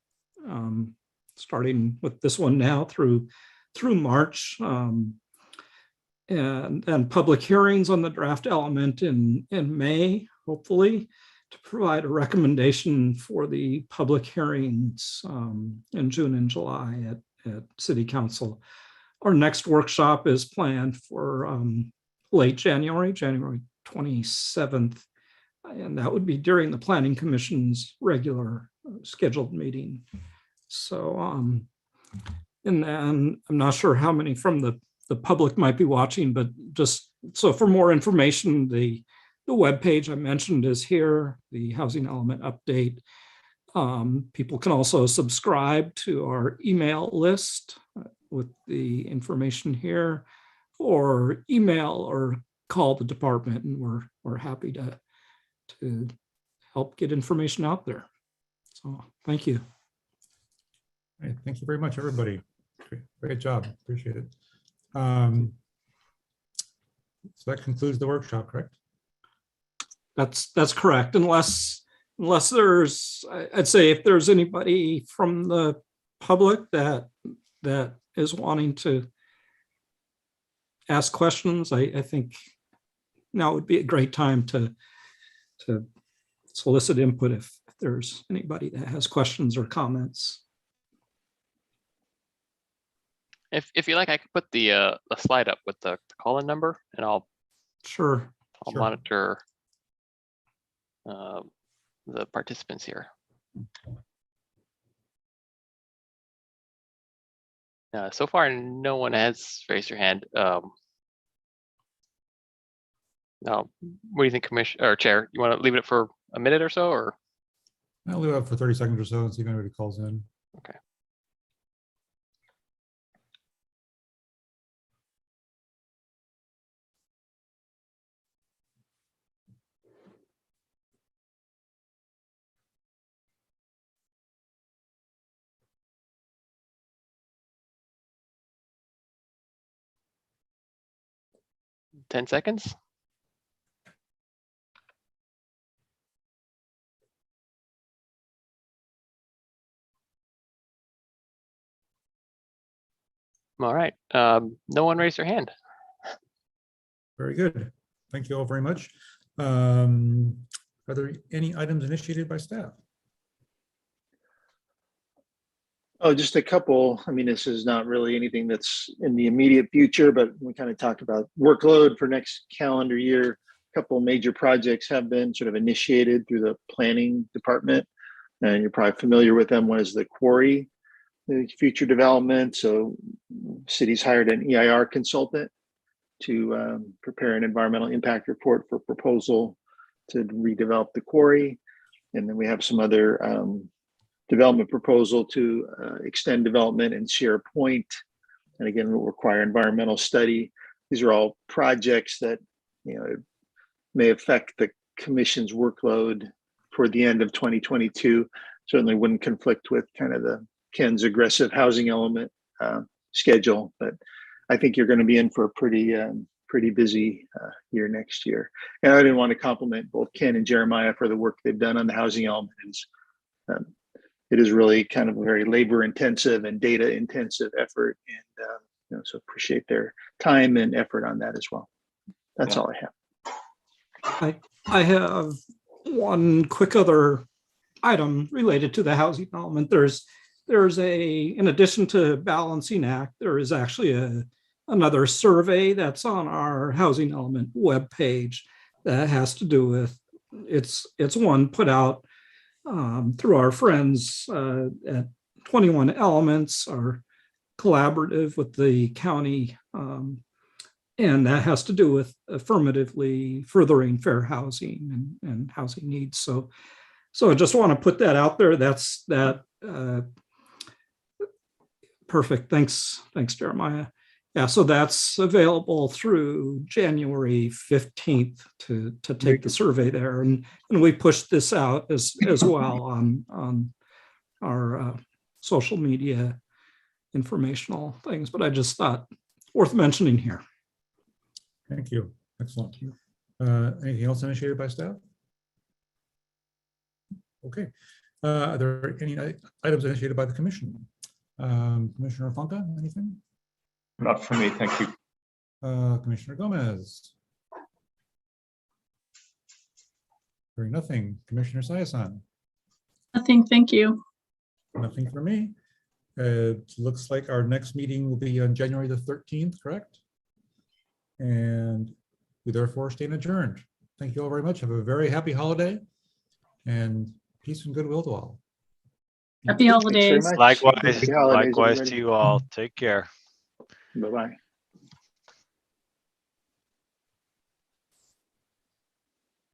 starting with this one now through March, and public hearings on the draft element in May, hopefully, to provide a recommendation for the public hearings in June and July at City Council. Our next workshop is planned for late January 27th, and that would be during the Planning Commission's regular scheduled meeting. So, and then I'm not sure how many from the public might be watching, but just so for more information, the webpage I mentioned is here, the housing element update. People can also subscribe to our email list with the information here, or email or call the department, and we're happy to help get information out there. So thank you. All right, thank you very much, everybody. Great job, appreciate it. So that concludes the workshop, correct? That's correct, unless there's, I'd say if there's anybody from the public that is wanting to ask questions, I think now would be a great time to solicit input if there's anybody that has questions or comments. If you like, I could put the slide up with the call-in number, and I'll Sure. monitor the participants here. So far, no one has raised their hand. Now, what do you think, Commissioner or Chair? You want to leave it for a minute or so, or? I'll leave it up for 30 seconds or so and see if anybody calls in. Okay. Ten seconds. All right. No one raised their hand. Very good. Thank you all very much. Are there any items initiated by staff? Oh, just a couple. I mean, this is not really anything that's in the immediate future, but we kind of talked about workload for next calendar year. A couple of major projects have been sort of initiated through the planning department, and you're probably familiar with them. One is the quarry, the future development. So city's hired an EIR consultant to prepare an environmental impact report for proposal to redevelop the quarry. And then we have some other development proposal to extend development in Sierra Point. And again, will require environmental study. These are all projects that, you know, may affect the commission's workload for the end of 2022. Certainly wouldn't conflict with kind of the Ken's aggressive housing element schedule, but I think you're going to be in for a pretty busy year next year. And I didn't want to compliment both Ken and Jeremiah for the work they've done on the housing element. It is really kind of a very labor intensive and data intensive effort, and you know, so appreciate their time and effort on that as well. That's all I have. I have one quick other item related to the housing element. There's in addition to Balancing Act, there is actually another survey that's on our housing element webpage that has to do with, it's one put out through our friends at 21 Elements, our collaborative with the county, and that has to do with affirmatively furthering fair housing and housing needs. So I just want to put that out there. That's that. Perfect. Thanks, Jeremiah. Yeah, so that's available through January 15th to take the survey there. And we pushed this out as well on our social media informational things, but I just thought worth mentioning here. Thank you. Excellent. Anything else initiated by staff? Okay. Are there any items initiated by the commission? Commissioner Fonka, anything? Not for me, thank you. Commissioner Gomez. Hearing nothing. Commissioner Sayasan. Nothing, thank you. Nothing for me. It looks like our next meeting will be on January the 13th, correct? And we therefore stand adjourned. Thank you all very much. Have a very happy holiday and peace and goodwill to all. Happy holidays. Thanks very much. Likewise, Happy holidays, likewise everybody. to you all. Take care. Bye-bye.